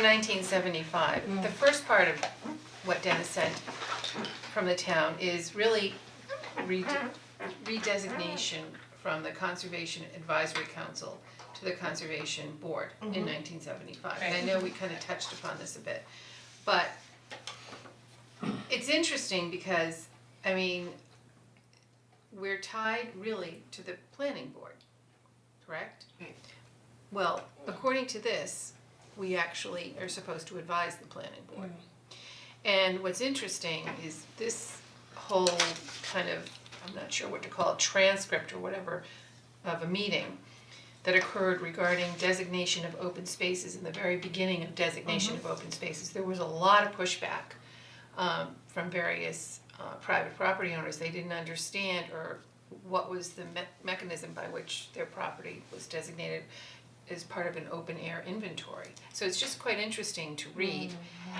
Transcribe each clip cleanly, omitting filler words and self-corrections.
1975. The first part of what Dennis said from the town is really redesignation from the Conservation Advisory Council to the Conservation Board in 1975. And I know we kind of touched upon this a bit, but it's interesting because, I mean, we're tied really to the planning board, correct? Right. Well, according to this, we actually are supposed to advise the planning board. And what's interesting is this whole kind of, I'm not sure what to call it, transcript or whatever, of a meeting that occurred regarding designation of open spaces in the very beginning of designation of open spaces. There was a lot of pushback from various private property owners. They didn't understand or what was the mechanism by which their property was designated as part of an open air inventory. So it's just quite interesting to read,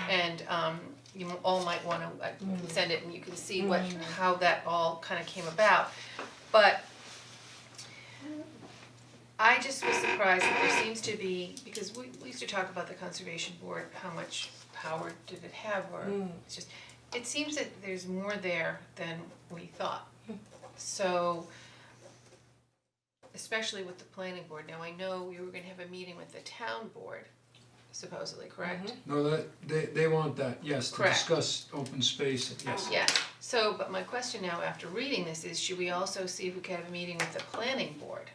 and you all might wanna send it and you can see what, how that all kind of came about. But I just was surprised that there seems to be, because we used to talk about the conservation board, how much power did it have, or it's just, it seems that there's more there than we thought. So, especially with the planning board, now I know we were gonna have a meeting with the town board, supposedly, correct? No, they want that, yes, to Correct. discuss open space, yes. Yeah, so, but my question now after reading this is, should we also see if we can have a meeting with the planning board?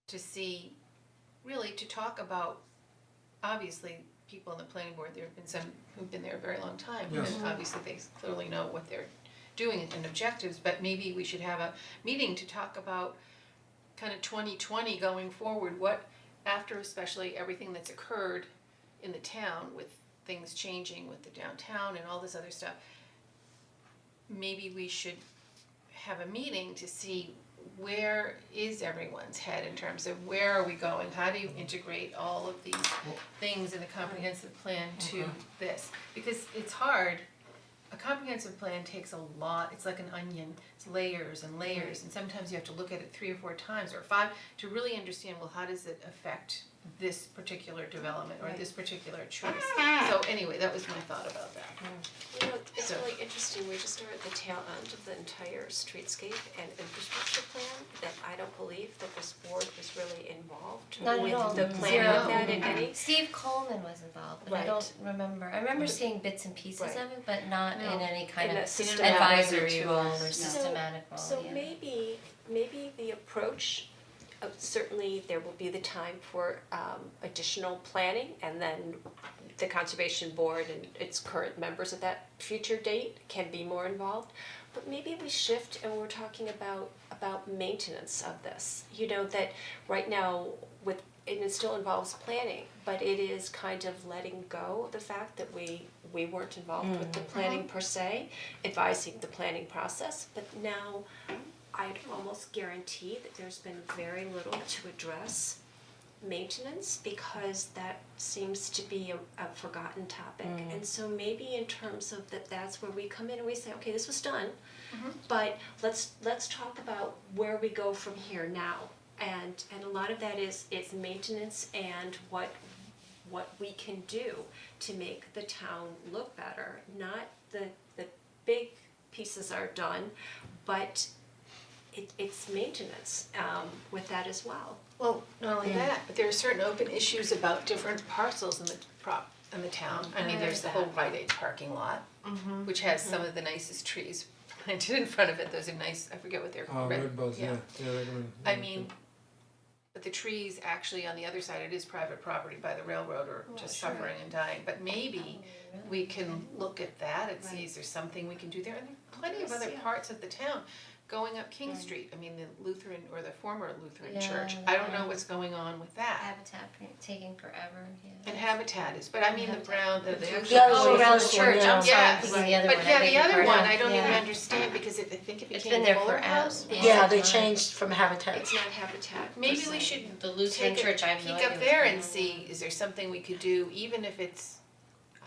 To see, really to talk about, obviously, people on the planning board, there have been some who've been there a very long time, Yes. and obviously they clearly know what they're doing and objectives, but maybe we should have a meeting to talk about kind of 2020 going forward, what, after especially everything that's occurred in the town with things changing with the downtown and all this other stuff, maybe we should have a meeting to see where is everyone's head in terms of where are we going, how do you integrate all of these things in a comprehensive plan to this? Because it's hard, a comprehensive plan takes a lot, it's like an onion, it's layers and layers, and sometimes you have to look at it 3 or 4 times or 5 to really understand, well, how does it affect this particular development or this particular choice? So anyway, that was my thought about that. You know, it's So- really interesting, we just are at the tail end of the entire streetscape and infrastructure plan, that I don't believe that this board was really involved Not at all. with the planning Zero. of that in any. Steve Coleman was involved, but I don't remember. I remember seeing bits and pieces Right. of it, but not in any kind In of a systematic advisory to role us. or systematic role, So yeah. maybe the approach, certainly there will be the time for additional planning, and then the conservation board and its current members at that future date can be more involved. But maybe we shift and we're talking about maintenance of this. You know, that right now with, and it still involves planning, but it is kind of letting go of the fact that we weren't involved with the planning per se, advising the planning process, but now I'd almost guarantee that there's been very little to address maintenance, because that seems to be a forgotten topic. And so maybe in terms of that's where we come in and we say, okay, this was done, but let's talk about where we go from here now. And a lot of that is maintenance and what we can do to make the town look better. Not the big pieces are done, but it's maintenance with that as well. Well, not only that, but there are certain open issues about different parcels in the town. I mean, there's the whole Rite Aid parking lot, which has some of the nicest trees planted in front of it. Those are nice, I forget what they're called. Red buds, yeah, they're I mean, but the trees actually on the other side, it is private property by the railroad or just suffering and dying. But maybe we can look at that and see, is there something we can do there? And there are plenty of other parts of the town. Going up King Street, I mean, the Lutheran or the former Lutheran church, I don't know what's going on with that. Habitat taking forever, yeah. And Habitat is, but I mean the brown, the actual. The other Oh, one, around the first one, church, yeah. I'm sorry, Yeah, I'm thinking the other one, But I yeah, beg the your other pardon. one, I don't even Yeah. understand because I think it It's became been there Fuller forever. House. Yeah, they changed from Habitat. It's not Habitat per Maybe se. we should The Lutheran take church, I a have no peek idea up what's there going and on. see, is there something we could do, even if it's,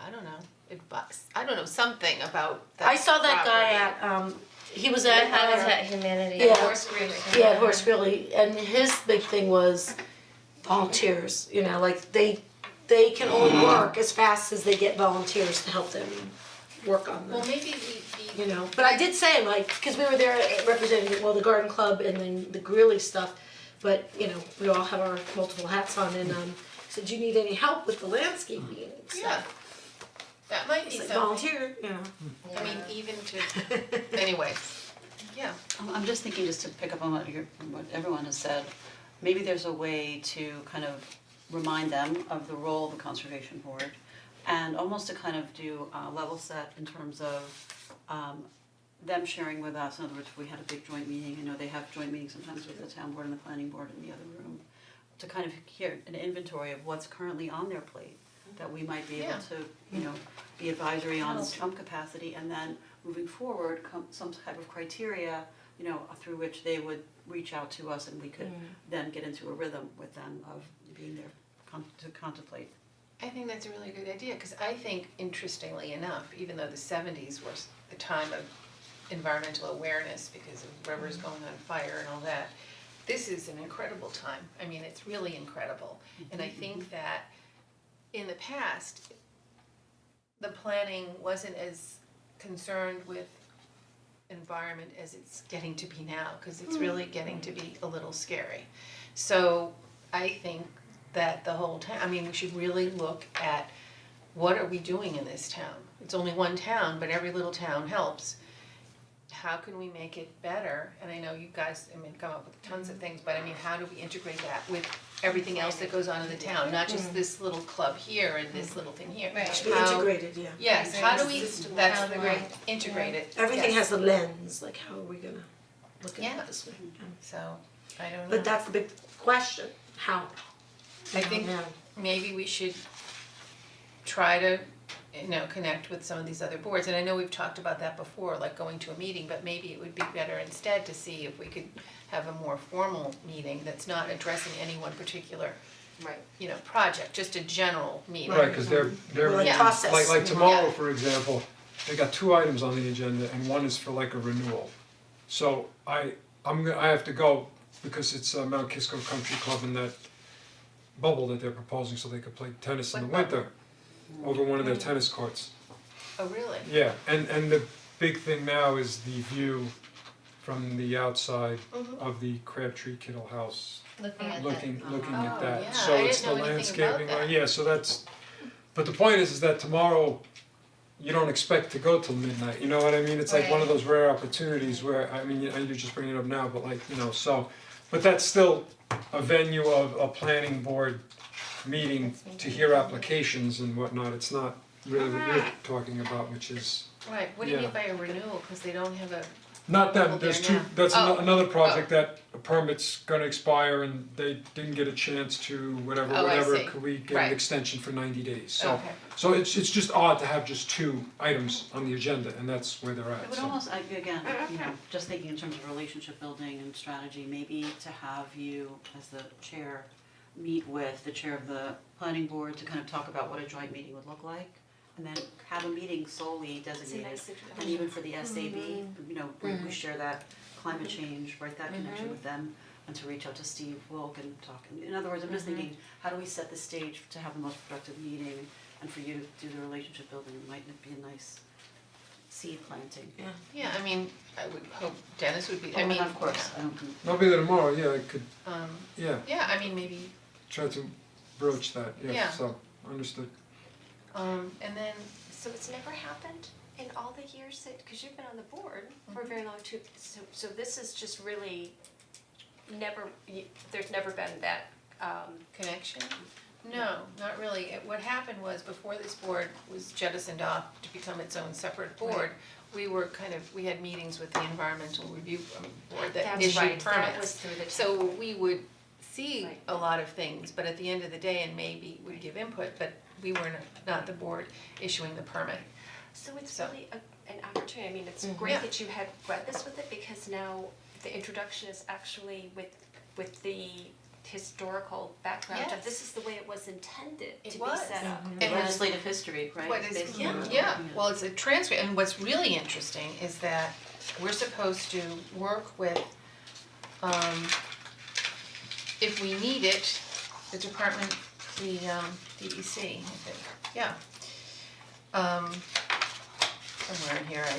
I don't know, advice, I don't know, something about that I saw that guy property. at, he was at, Habitat Humanity. Yeah. Horse Greeley. yeah, Horse Greeley, and his big thing was volunteers, you know, like they they can only work as fast as they get volunteers to help them work on them. Well, maybe You know, but I did say, like, cause we were there representing, well, the garden club and then the Greeley stuff, but, you know, we all have our multiple hats on and, said, do you need any help with the landscaping and yeah, stuff? that might be It's like something, volunteer, you know. I mean, even to, anyway, yeah. I'm just thinking, just to pick up on what everyone has said, maybe there's a way to kind of remind them of the role of the conservation board and almost to kind of do a level set in terms of them sharing with us. In other words, if we had a big joint meeting, I know they have joint meetings sometimes with the town board and the planning board in the other room, to kind of hear an inventory of what's currently on their plate, that we might be able Yeah. to, you know, be advisory on some capacity, and then moving forward, some type of criteria, you know, through which they would reach out to us and we could then get into a rhythm with them of being there to contemplate. I think that's a really good idea, cause I think interestingly enough, even though the seventies was the time of environmental awareness because of rivers going on fire and all that, this is an incredible time, I mean, it's really incredible. And I think that in the past, the planning wasn't as concerned with environment as it's getting to be now, cause it's really getting to be a little scary. So I think that the whole town, I mean, we should really look at what are we doing in this town? It's only one town, but every little town helps. How can we make it better? And I know you guys, I mean, come up with tons of things, but I mean, how do we integrate that with everything else that goes on in the town? Not just this little club here and this little thing here. Right. Should be How- integrated, yeah. Yes, how do we, System, that's how the do word, we- integrate it. Everything Yes. has the lens, like how are we gonna look at Yeah. it this way? So, I don't know. But that's the big question, how? I think Yeah. maybe we should try to, you know, connect with some of these other boards, and I know we've talked about that before, like going to a meeting, but maybe it would be better instead to see if we could have a more formal meeting that's not addressing any one particular, Right. you know, project, just a general meeting. Right, cause they're Or like Yeah. process. like tomorrow, Yeah. for example, they got 2 items on the agenda and one is for like a renewal. So I have to go because it's Mount Kisco Country Club and that bubble that they're proposing so they could play tennis in the What winter over one of their tennis courts. Oh, really? Yeah, and the big thing now is the view from the outside of the Crabtree Kittle House, Looking at that. looking Oh, at yeah, that. So I it's didn't the know anything landscaping, about that. yeah, so that's, but the point is that tomorrow, you don't expect to go till midnight, you know what I mean? It's like one of Right. those rare opportunities where, I mean, you're just bringing it up now, but like, you know, so, but that's still a venue of a planning board meeting to hear applications and whatnot, it's not really what you're talking about, which is, Right, what do you Yeah. mean by a renewal, cause they don't have a, not People them, there's there two, now. that's Oh. another project that a permit's gonna expire and they didn't get a chance to whatever, Oh, I whatever, see. could we get Right. an extension for 90 days, so. Okay. So it's just odd to have just 2 items on the agenda and that's where they're It at, would so. almost, again, you know, just thinking in terms of relationship building and strategy, maybe to have you as the chair meet with the chair of the planning board to kind of talk about what a joint meeting would look like. And then have a meeting solely designated, nice introduction. and even for the SAB, you know, we share that climate change, right, that connection with them. And to reach out to Steve Wilk and talk, in other words, I'm just thinking, how do we set the stage to have the most productive meeting? And for you to do the relationship building, it might be a nice seed planting. yeah, I mean, I would hope Dennis would be, I Oh, mean, and of course, I don't think. I'll be there tomorrow, yeah, I could, yeah, yeah, I mean, maybe, try to broach that, yeah, Yeah. so, understood. and then, So it's never happened in all the years that, cause you've been on the board for a very long too, so this is just really never, there's never been that, connection? No, not really. What happened was before this board was jettisoned off to become its own separate board, we were we had meetings with the environmental review board that That's issued right, permits. that was through the So we would see Right. a lot of things, but at the end of the day, and maybe would give input, but we were not the board issuing the permit. So it's So- really an opportunity, I mean, it's Yeah. great that you had read this with it, because now the introduction is actually with the historical background of Yes. this is the way it was intended It to was. be set up. And Legislative history, right? What is, Basically. yeah, well, it's a transcript, and what's really interesting is that we're supposed to work with, if we need it, the Department the DEC, I think, yeah. Somewhere in here, I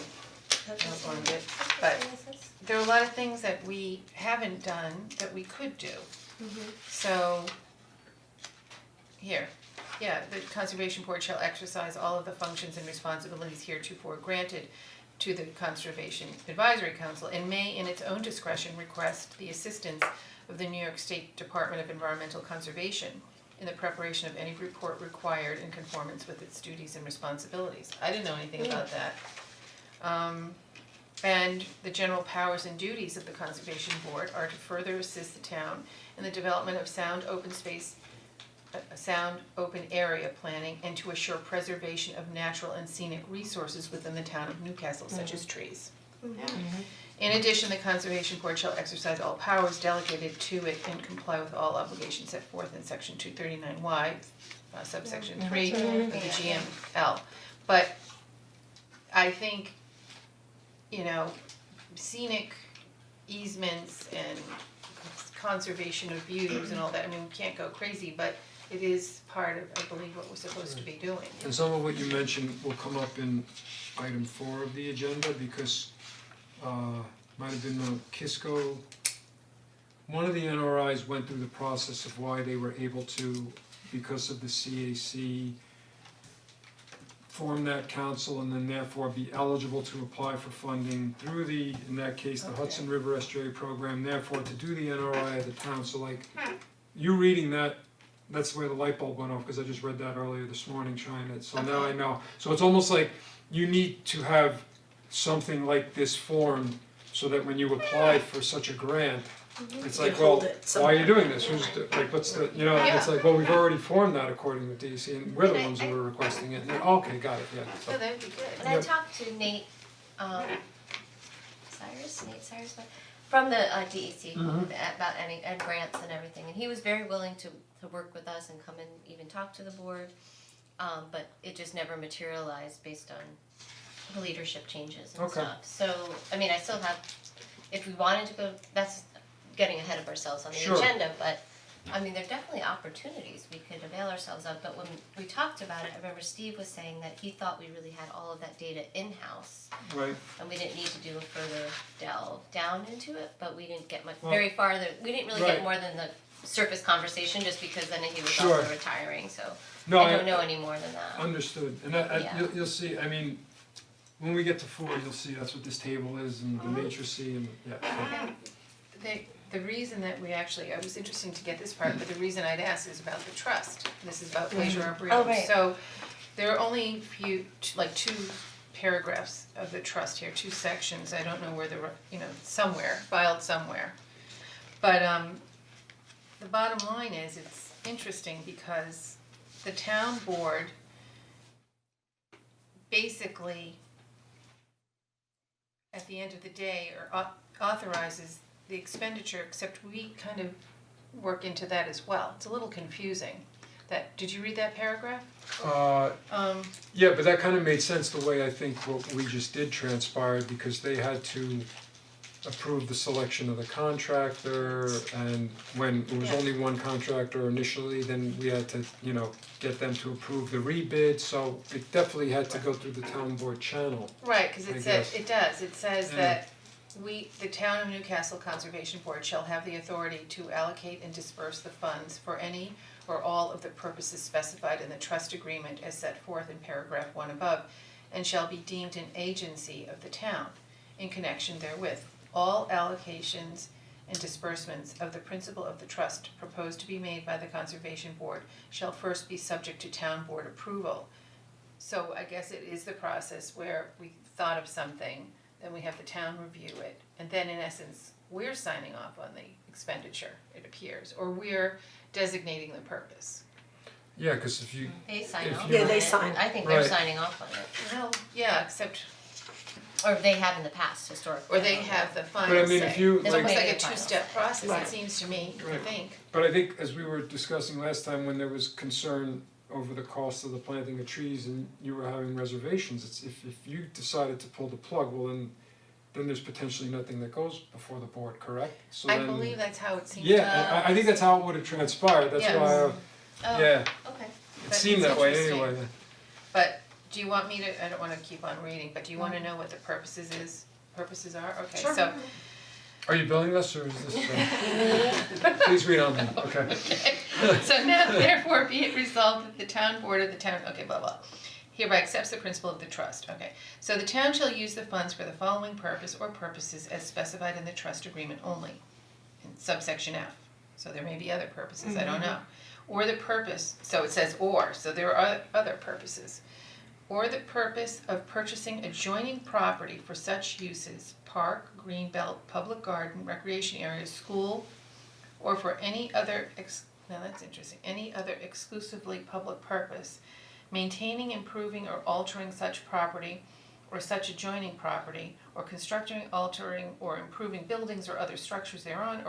outlined it, but there are a lot of things that we haven't done that we could do. So, here, yeah, the Conservation Board shall exercise all of the functions and responsibilities heretofore granted to the Conservation Advisory Council and may in its own discretion request the assistance of the New York State Department of Environmental Conservation in the preparation of any report required in conformance with its duties and responsibilities. I didn't know anything about that. And the general powers and duties of the Conservation Board are to further assist the town in the development of sound open space, sound open area planning, and to assure preservation of natural and scenic resources within the town of Newcastle, such as trees. In addition, the Conservation Board shall exercise all powers delegated to it and comply with all obligations set forth in section 239Y, subsection 3 of the GML. But I think, you know, scenic easements and conservation of views and all that, I mean, we can't go crazy, but it is part of, I believe, what we're supposed to be doing. And some of what you mentioned will come up in item 4 of the agenda because might have been Kisco. One of the NRIs went through the process of why they were able to, because of the CAC, form that council and then therefore be eligible to apply for funding through the, in that case, the Hudson River Estuary Program, therefore to do the NRI of the town. So like, you reading that, that's where the light bulb went off, because I just read that earlier this morning trying to, so now I know. So it's almost like you need to have something like this formed so that when you apply for such a grant, it's You like, hold well, it why are you somewhere. doing this? Who's, like, what's the, you know, it's like, well, we've already formed that according to DEC, and we're the ones who were requesting it, and then, okay, got it, yeah, So so, that'd be good. And I talked to Nate, Cyrus, from the DEC about any, and grants and everything, and he was very willing to work with us and come and even talk to the board. But it just never materialized based on the leadership changes and Okay. stuff. So, I mean, I still have, if we wanted to go, that's getting ahead of ourselves on the Sure. agenda, but I mean, there are definitely opportunities we could avail ourselves of, but when we talked about it, I remember Steve was saying that he thought we really had all of that data in-house, right, and we didn't need to do a further delve down into it, but we didn't get much, Well, very far, we didn't really right. get more than the surface conversation, just because then he was Sure. also retiring, so no, I don't know any more than that. Understood, and Yeah. you'll see, I mean, when we get to 4, you'll see that's what this table is and the matrices and, yeah, so. The reason that we actually, it was interesting to get this part, but the reason I'd asked is about the trust. This is about Glacier Arboretum. Oh, right. So there are only like 2 paragraphs of the trust here, 2 sections. I don't know where somewhere, filed somewhere. But the bottom line is, it's interesting because the town board basically, at the end of the day, authorizes the expenditure, except we kind of work into that as well. It's a little confusing. Did you read that paragraph? Yeah, but that kind of made sense the way I think what we just did transpired, because they had to approve the selection of the contractor, and when it was Yeah. only one contractor initially, then we had to, get them to approve the rebid, so it definitely had to go through the town board channel. Right, cause I it says, guess. it does, it says Yeah. that the town of Newcastle Conservation Board shall have the authority to allocate and disperse the funds for any or all of the purposes specified in the trust agreement as set forth in paragraph 1 above, and shall be deemed an agency of the town in connection therewith. All allocations and disbursements of the principal of the trust proposed to be made by the Conservation Board shall first be subject to town board approval. So I guess it is the process where we thought of something, then we have the town review it, and then in essence, we're signing off on the expenditure, it appears, or we're designating the purpose. Yeah, cause if you, They sign If off on you- it. Yeah, they sign. I think they're Right. signing off on it, Well, yeah, except, or they have in the past historically. or they have the final but I mean, say. if you, It's like, almost like a Maybe a final two-step say. process, Right. it seems to me, I Right. think. but I think as we were discussing last time, when there was concern over the cost of the planting of trees and you were having reservations, it's if you decided to pull the plug, well then there's potentially nothing that goes before the board, correct? So I then- believe that's how it seems to me. Yeah, I think that's how it would have transpired, that's why, Yes. Oh, Yeah, okay. it But seemed it's that way interesting. anyway. But do you want me to, I don't wanna keep on reading, but do you wanna know what the purposes are? Okay, Sure. so, Are you billing us or is this? Please read on then, okay. so now therefore be it resolved that the town board of the town, okay, blah, blah, hereby accepts the principle of the trust, okay. So the town shall use the funds for the following purpose or purposes as specified in the trust agreement only, in subsection F. So there may be other purposes, I don't know. Or the purpose, so it says or, so there are other purposes. Or the purpose of purchasing adjoining property for such uses, park, greenbelt, public garden, recreation areas, school, or for any other, now that's interesting, any other exclusively public purpose, maintaining, improving, or altering such property or such adjoining property, or constructing, altering, or improving buildings or other structures thereon,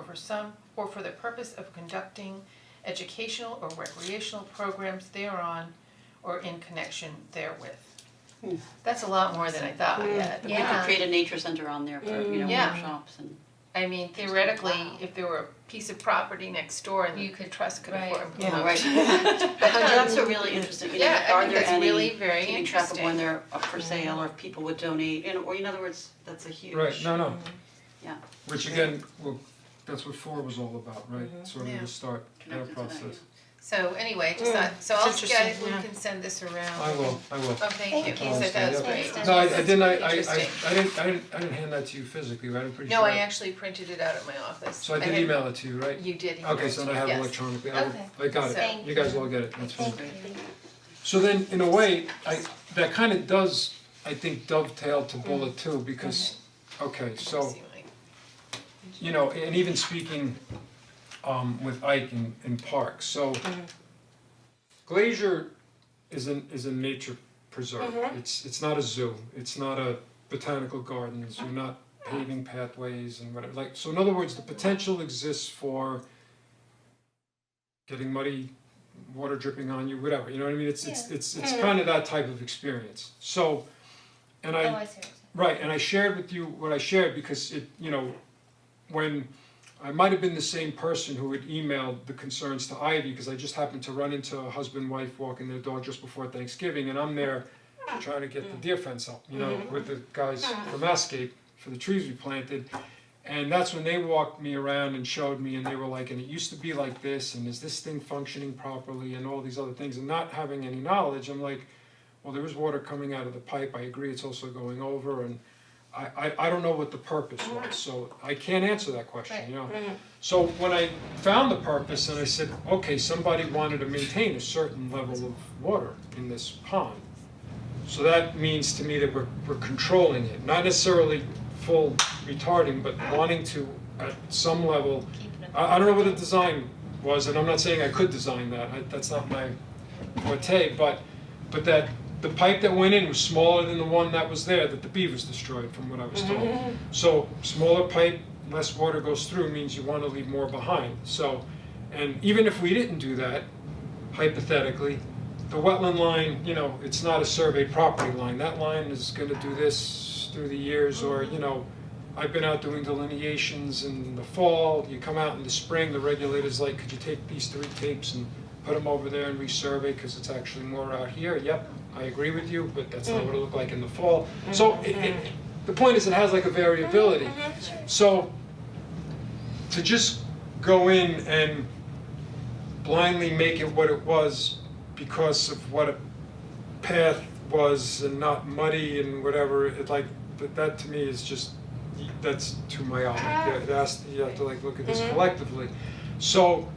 or for the purpose of conducting educational or recreational programs thereon, or in connection therewith. That's a lot more than I thought we had. We could Yeah. create a nature center on there for, Yeah. workshops and. I mean, theoretically, if there were a piece of property next door and You the could- trust could right. afford. Yeah, right. But that's a really interesting, Yeah, I are think there that's any, really very keeping track of when interesting. they're up for sale or if people would donate, or in other words, that's a huge. Right, no, Yeah. which again, well, that's what 4 was all about, right? Sort of Yeah. to start that Connected to that, process. So anyway, just thought, so I'll, It's interesting, guys, we yeah. can send this around. I will. Oh, thank you, Thank he you. said that was Yeah. great. Thanks, No, I That's didn't, interesting. I didn't hand that to you physically, right? I'm pretty sure. No, I actually printed it out at my office. So I did had- email it to you, right? You did email Okay, it so to then I me, have it yes. electronically, Okay. I got it, Thank you guys all get it, that's fine. Thank you. So then, in a way, that kind of does, I think, dovetail to bullet 2, because, okay, so, See my- you know, and even speaking with Ike in parks, so Glacier is a nature preserve. It's not a zoo, it's not a botanical gardens, you're not paving pathways and whatever, like, so in other words, the potential exists for getting muddy, water dripping on you, whatever, you know what I mean? It's kind of that type of experience. So, and Oh, I see what you're saying. right, and I shared with you what I shared because it, you know, when I might have been the same person who had emailed the concerns to Ivy, because I just happened to run into a husband and wife walking their dog just before Thanksgiving, and I'm there trying to get the deer fence up, you know, with the guys from Mascape for the trees we planted. And that's when they walked me around and showed me, and they were like, and it used to be like this, and is this thing functioning properly, and all these other things, and not having any knowledge, I'm like, well, there was water coming out of the pipe, I agree, it's also going over, and I don't know what the purpose was, so I can't answer that question, you know? So when I found the purpose and I said, okay, somebody wanted to maintain a certain level of water in this pond. So that means to me that we're controlling it, not necessarily full retarding, but wanting to, at some level, I don't know what the design was, and I'm not saying I could design that, that's not my forte, but that the pipe that went in was smaller than the one that was there, that the beavers destroyed, from what I was told. So smaller pipe, less water goes through, means you want to leave more behind. So, and even if we didn't do that, hypothetically, the wetland line, you know, it's not a surveyed property line. That line is going to do this through the years, or, you know, I've been out doing delineations in the fall, you come out in the spring, the regulator's like, could you take these 3 tapes and put them over there and resurvey, because it's actually more out here. Yep, I agree with you, but that's not what it looked like in the fall. So the point is, it has like a variability. So to just go in and blindly make it what it was because of what a path was and not muddy and whatever, it like, that to me is just, that's too myopic. You have to like look at this collectively. So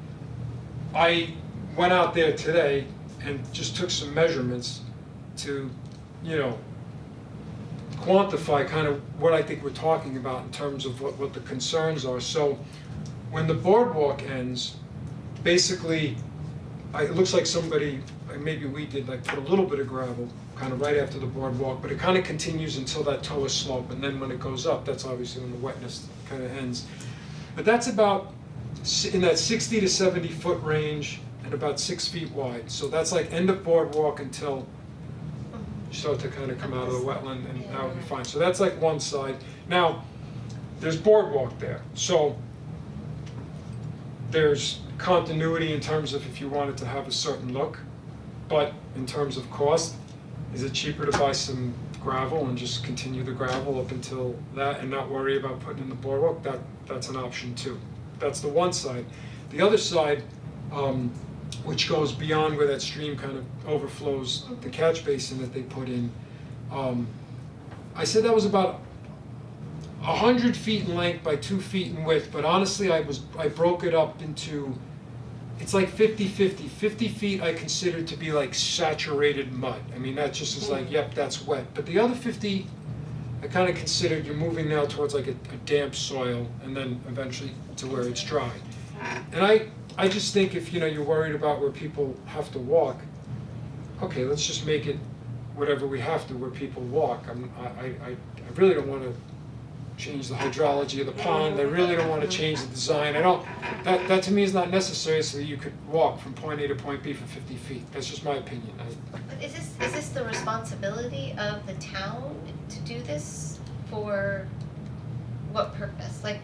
I went out there today and just took some measurements to, you know, quantify kind of what I think we're talking about in terms of what the concerns are. So when the boardwalk ends, basically, it looks like somebody, maybe we did, like put a little bit of gravel kind of right after the boardwalk, but it kind of continues until that toe slope, and then when it goes up, that's obviously when the wetness kind of ends. But that's about in that 60 to 70 foot range and about 6 feet wide. So that's like end of boardwalk until you start to kind of come out of the wetland, and that would be fine. So that's like one side. Now, there's boardwalk there. So there's continuity in terms of if you wanted to have a certain look, but in terms of cost, is it cheaper to buy some gravel and just continue the gravel up until that and not worry about putting in the boardwalk? That's an option too. That's the one side. The other side, which goes beyond where that stream kind of overflows the catch basin that they put in, I said that was about 100 feet in length by 2 feet in width, but honestly I broke it up into, it's like 50-50. 50 feet I considered to be like saturated mud. I mean, that just is like, yep, that's wet. But the other 50, I kind of considered you're moving now towards like a damp soil and then eventually to where it's dry. And I just think if, you know, you're worried about where people have to walk, okay, let's just make it whatever we have to where people walk. I really don't want to change the hydrology of the pond. I really don't want to change the design. That to me is not necessary so that you could walk from point A to point B for 50 feet. That's just my opinion. But is this the responsibility of the town to do this for what purpose? Like,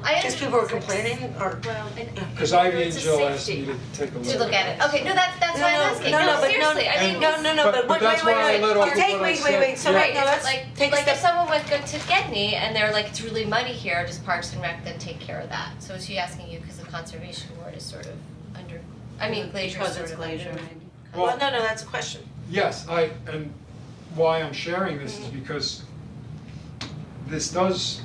I Because people were complaining or. Because Ivy and it's a Jill asked safety. me to take a look. to look at it. Okay, no, that's why I'm asking. but Seriously, I think but But that's why I let off with Take, what I wait, said. so right, no, let's like take a if step. someone went good to Gedney and they're like, it's really muddy here, does Parks and Rec then take care of that? So is she asking you because the conservation board is sort of under, I mean, Glazier's Because sort it's of Glacier, under. maybe. Well, no, that's a question. Yes, and why I'm sharing this is because this does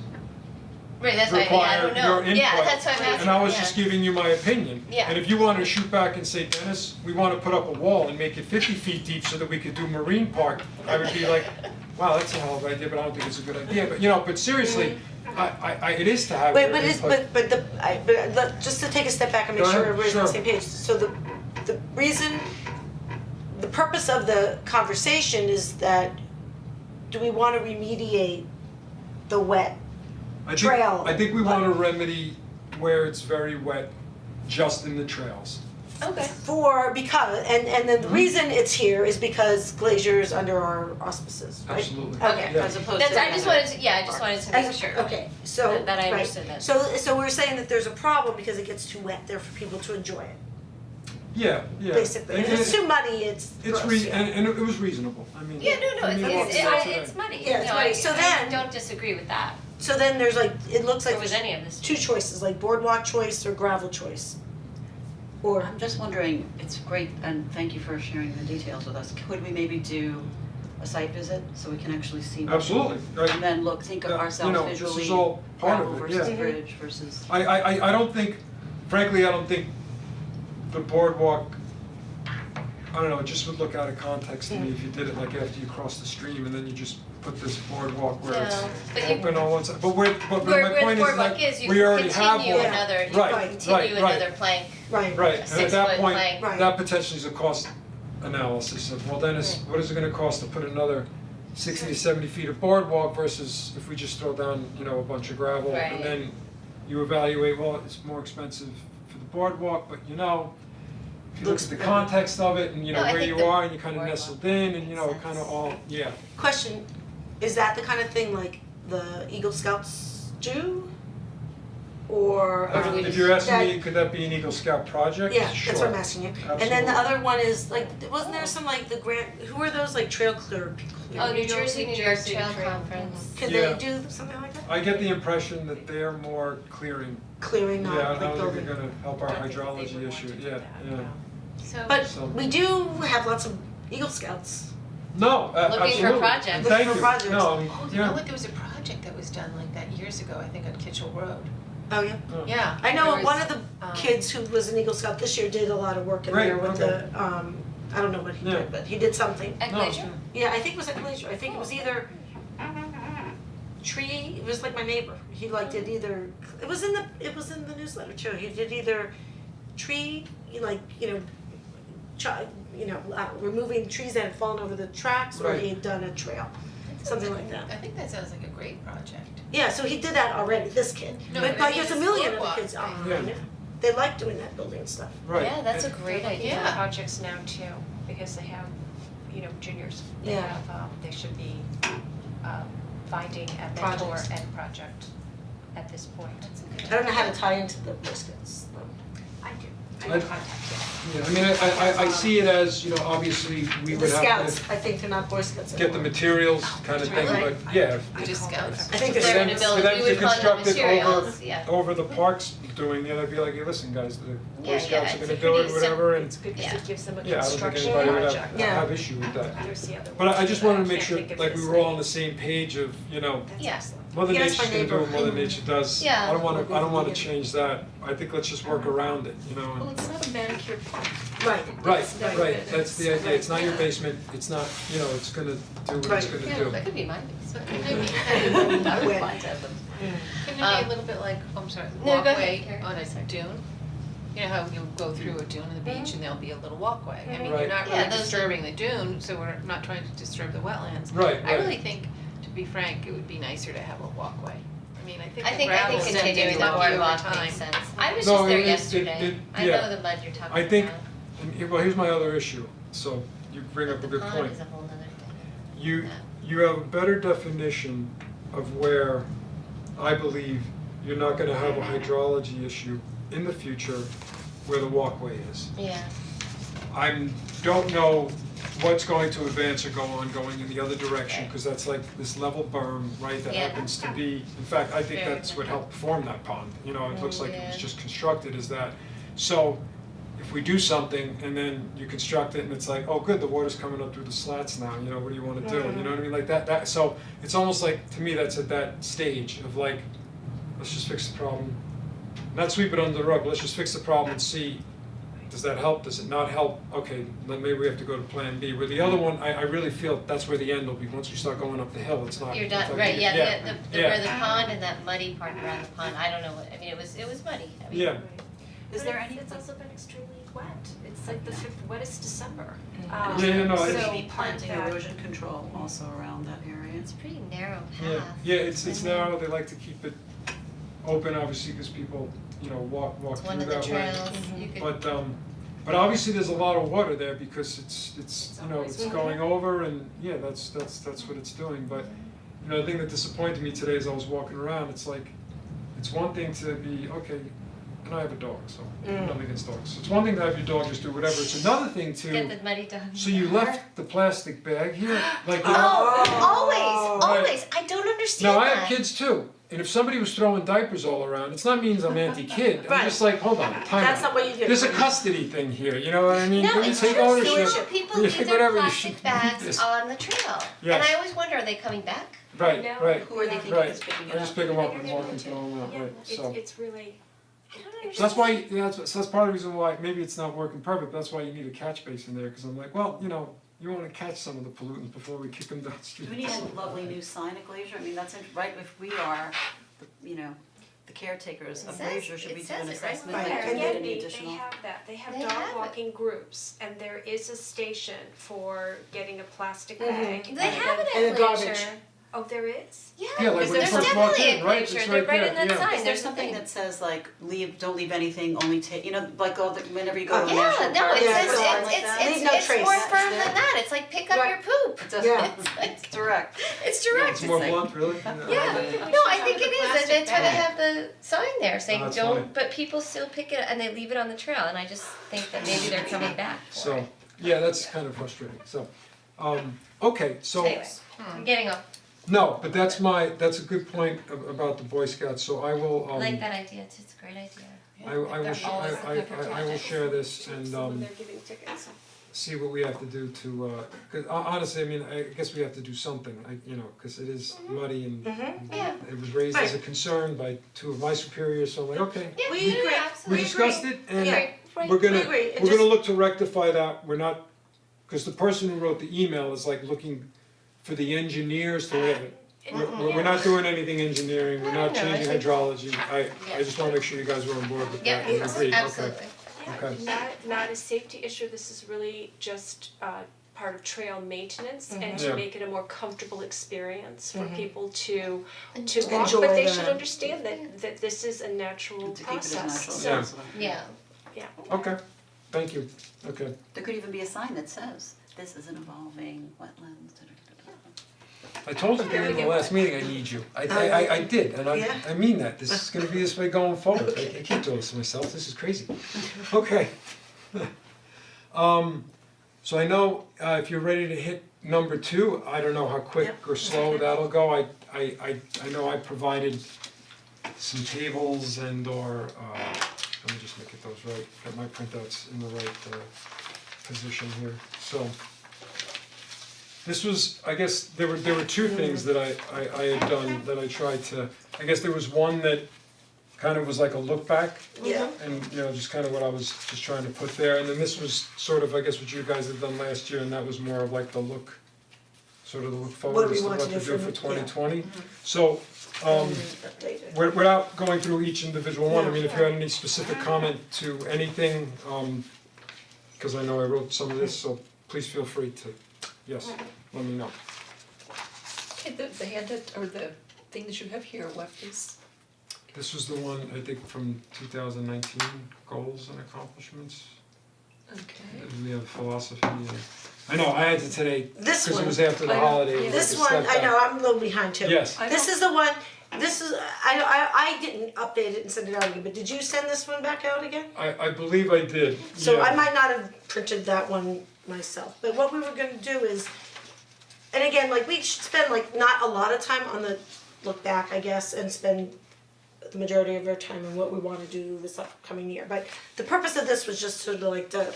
Right, that's why, yeah, I require don't know. your input. Yeah, that's why I'm asking, And I was yeah. just giving you my opinion. Yeah. And if you wanted to shoot back and say, Dennis, we want to put up a wall and make it 50 feet deep so that we could do Marine Park, I would be like, wow, that's a hell of an idea, but I don't think it's a good idea. But, you know, but seriously, it is to have Wait, your input. but just to take a step back and make Go sure ahead, everybody's on the sure. same page. So the reason, the purpose of the conversation is that, do we wanna remediate the wet trail? I think we want to remedy where it's very wet, just in the trails. Okay. Because and then the reason it's here is because Glacier is under our auspices, right? Absolutely. Okay. Yeah. As opposed That's, to. I just wanted to, yeah, I just wanted to make sure. Okay, so, That I right. understood that. So we're saying that there's a problem because it gets too wet there for people to enjoy it, Yeah. basically. And If it's too muddy, it's gross, yeah. and it was reasonable. I mean. Yeah, no, for me, it's muddy. Yeah, it's No, muddy. I- So I then- don't disagree with that, So then there's like, it looks like or with there's any of this. two choices, like boardwalk choice or gravel choice. Or, I'm just wondering, it's great, and thank you for sharing the details with us. Could we maybe do a site visit so we can actually see? what- Absolutely, right. And then think of Yeah, ourselves you know, this visually, is all part of gravel it, yeah. versus bridge versus. I don't think, frankly, I don't think the boardwalk, I don't know, it just would look out of context to me if you did it like after you cross the stream and then you just put this boardwalk where it's No, but you- open on one side, but Where my the point is boardwalk that is, you we already can have continue one. another, you Right, can continue right. another plank, right. Right, and at 6 that foot point, plank. Right. that potentially is a cost analysis of, well, Dennis, what is it gonna cost to put another 60 to 70 feet of boardwalk versus if we just throw down, you know, a bunch of gravel? Right. And then you evaluate, well, it's more expensive for the boardwalk, but you know, if you look at the context of it and you know No, I where think you the are and you kinda boardwalk nestled in and you know, makes kinda sense. all, yeah. Question, is that the kind of thing like the Eagle Scouts do? Or Or do we If you're asking that- me, could that be an Eagle Scout project? Yeah, Sure. that's what I'm asking you. And then the Absolutely. other one is like, wasn't there some like the grant, who are those like trail clear? Oh, New Jersey Trail Trail Conference. Could Yeah. they do something like that? I get the impression that they're more clearing. Clearing, Yeah, not I like don't think building. they're gonna help our Don't think they hydrology would want issue, to do yeah, that, yeah. no. So, But So- we do have lots of Eagle Scouts. No, absolutely. Looking for projects. And Looking thank for you. projects. No, Oh, you know yeah. what, there was a project that was done like that years ago, I think on Kitchell Road. Oh, yeah. Yeah. I know there one was, of the kids who was an Eagle Scout this year did a lot of work in Great, there with okay. the, I don't know what he Yeah. did, but he did something. at No, Glacier? Yeah, I think it was at Glacier, I think it was either tree, it was like my neighbor, he like did either, it was in the newsletter too, he did either tree, like, removing trees that had fallen over the tracks, or Right. he had done a trail, something like that. I think that sounds like a great project. Yeah, so he did that already, this kid, No, but but I like mean there's a this million other boardwalk kids, thing. I Yeah. know, they like doing that building stuff. Right. Yeah, that's a And- great They're looking idea. for projects now too, because they have, juniors. They Yeah. have, they should be finding a mentor Projects. and project at this point. I don't know how to tie into the Boy Scouts, though. I mean, I see it as, you know, obviously, we The would have scouts, I think they're not Boy Scouts to get the anymore. materials kind of thing, Really? but yeah, if- Just scouts. I think If they're they're gonna for build, them we to would fund the construct it materials, yeah. over the parks doing, yeah, they'd be like, hey, listen, guys, the Boy Yeah, Scouts yeah, are it's gonna a do it, pretty whatever, and It's good because Yeah. it gives them a yeah, I don't think construction anybody would project. have issue with that. There's the other But I just one. wanted to make can't sure, think of like, his we were all name. on the same page of, you know, That's Yeah. excellent. Mother Yeah, that's Nature's my gonna do what neighbor. Mother Nature does. Yeah. I don't wanna change that. I think let's just work around it, you know, Well, and it's not a manicure park. Right, right, Right. that's the idea. It's not your basement, it's not, you know, it's gonna do what it's Right. gonna Yeah, do. that could be mine. So couldn't it be, I would Where? want to have them. couldn't it be a little bit like, I'm sorry, No, go ahead, walkway Karen. on a dune? You know how you go through a dune on the beach and there'll be a little walkway, I mean, Right. you're not Yeah, really those- disturbing the dune, so we're not trying to disturb the wetlands. Right, I right. really think, to be frank, it would be nicer to have a walkway. I mean, I think I the think gravel is continuing the lumpy over boardwalk time. makes sense. I was No, just there it- yesterday. I yeah. know the mud you're talking about. I think, well, here's my other issue, so you bring up a good The point. pond is a whole nother thing. You, you have a better definition of where I believe you're not gonna have a hydrology issue in the future where the walkway is. Yeah. Don't know what's going to advance or go on going in the other direction, cause that's like this level berm, right, that Yeah. happens to be, in fact, I think Very that's what good. helped form that pond, you know, it looks like it was Yeah. just constructed as that. So, if we do something and then you construct it and it's like, oh, good, the water's coming up through the slats now, you know, what do you wanna do, you know what I mean, like that, so, it's almost like, to me, that's at that stage of like, let's just fix the problem, not sweep it under the rug, let's just fix the problem and see, does that help, does it not help, okay, then maybe we have to go to plan B. Where the other one, I really feel that's where the end will be, once we start going up the hill, it's not. You're it's done, like- right, yeah, the yeah. where the pond and that muddy part around the pond, I don't know what, I mean, it was muddy, I mean. Yeah, Is there any? It's also been extremely wet. It's like the fifth wettest December. Yeah, no, Should it's- we be planting that- erosion control also around that area? It's a pretty narrow yeah, path. yeah, it's And narrow, they like to keep it open, obviously, cause people, you know, walk It's through one of the that way. trails, you could. But obviously there's a lot of water there because it's you know, it's going over and, yeah, that's what it's doing, but, you know, the thing that disappointed me today as I was walking around, it's like, it's one thing to be, okay, and I have a dog, so, nothing against dogs, it's one thing to have your dog just do whatever, it's another thing Get to, the muddy dog. so you left the plastic bag here, like, you know, Oh, Right. always, I don't understand now that. I have kids too, and if somebody was throwing diapers all around, it's not means I'm anti-kid, I'm Right. just like, hold on, time That's out. not what you do. There's a custody thing here, you know what I mean? No, When you it's take true, ownership, so people you leave think their whatever, you plastic should bags this. on the trail. Yes. And I always wonder, are they coming back? Right, No. right, Who are they thinking right, is picking it I up? just pick them up and walk and throw them out, Yeah, right, so. it's really, I don't understand. So that's why, yeah, so that's part of the reason why, maybe it's not working perfect, that's why you need a catch basin there, cause I'm like, well, you know, you wanna catch some of the pollutants before we kick them downstream. Do we need a lovely new sign at Glacier? I mean, that's right, if we are, you know, the caretakers It of says- Glacier, should it we do says an it right assessment, Right. like, And could get Yeah, any they additional? have that, they have They dog have it. walking groups, and there is a station for getting a plastic Mhm. bag. They have it And at the garbage. Glacier. Oh, there is? Yeah, like Yeah, when there's you first walk definitely in, a right? Glacier, It's they're right right there, in that yeah. sign, Is there there's a something thing. that says like, don't leave anything, only take, you know, like all the, whenever you go to a Yeah, national no, park, it Yeah, says, or something like it's, that? Leave no it's trace. more That's firm it. than that, it's like pick up Right. your poop. It does, Yeah. it's direct. It's direct, It's more like- blunt, really? Yeah, think we no, I should think have it the is, and plastic that's why they bag. have the sign there saying that's don't, funny. but people still pick it and they leave it on the trail, and I just think that maybe they're coming back for So, it. yeah, that's kind of frustrating, so, okay, so. Anyway, I'm getting off, No, but that's a good point about the Boy Scouts, so I will, I like that idea, it's a great idea. I will, They're sh- always I looking for will projects. share this and, So when they're giving tickets. see what we have to do to, 'cause honestly, I mean, I guess we have to do something, you know, cause it is muddy and Yeah. it was raised as a concern by two of my superiors, so I'm like, okay. Yeah, We yeah, agree. We absolutely. discussed it and Yeah. Right. we're gonna, We agree. It we're gonna just- look to rectify that, we're not, cause the person who wrote the email is like looking for the engineers to look at it. We're not doing anything engineering, we're not No, I changing think- hydrology, I just wanna make sure you guys were on board with Yeah, that and agreed, okay, absolutely. okay. Not a safety issue, this is really just part of trail maintenance and Yeah. to make it a more comfortable experience for people to Enjoy. walk, Enjoy but they the- should understand that this is a natural To keep it as process, natural Yeah. as possible. Yeah, Okay, thank you, okay. There could even be a sign that says, this is an evolving wetlands, da-da-da-da-da. I told you during the last meeting, I need you. I did, and Yeah. I mean that. This is gonna be this way going forward. I can't do this to myself. This is crazy. Okay. So I know, if you're ready to hit number 2, I don't know how quick or slow that'll go. I know I provided some tables and or, let me just make it those right, get my printouts in the right, position here, so. This was, I guess, there were 2 things that I had done that I tried to, I guess there was one that kind of was like a look back. Yeah. And, just kind of what I was just trying to put there, and then this was sort of, I guess, what you guys had done last year, and that was more of like the look, sort of the look What forward do we as to want what to to do do for- for yeah. 2020. So, Updated. without going through each individual one, I mean, if you had any specific comment to anything, cause I know I wrote some of this, so please feel free to, yes, let me know. Okay, the handout or the thing that you have here, what is, This was the one, I think, from 2019, goals and accomplishments. okay. We have philosophy and, I know, I had to today, This cause it one. was after the I know, holiday, we yeah. had This to one, step I know, back. I'm a little behind too. Yes, I This don't- is the one, this is, I didn't update it and send it out again, but did you send this one back out again? I believe I did, So I yeah. might not have printed that one myself, but what we were gonna do is, and again, like, we should spend like not a lot of time on the look back, I guess, and spend the majority of our time on what we wanna do this upcoming year, but the purpose of this was just sort of like to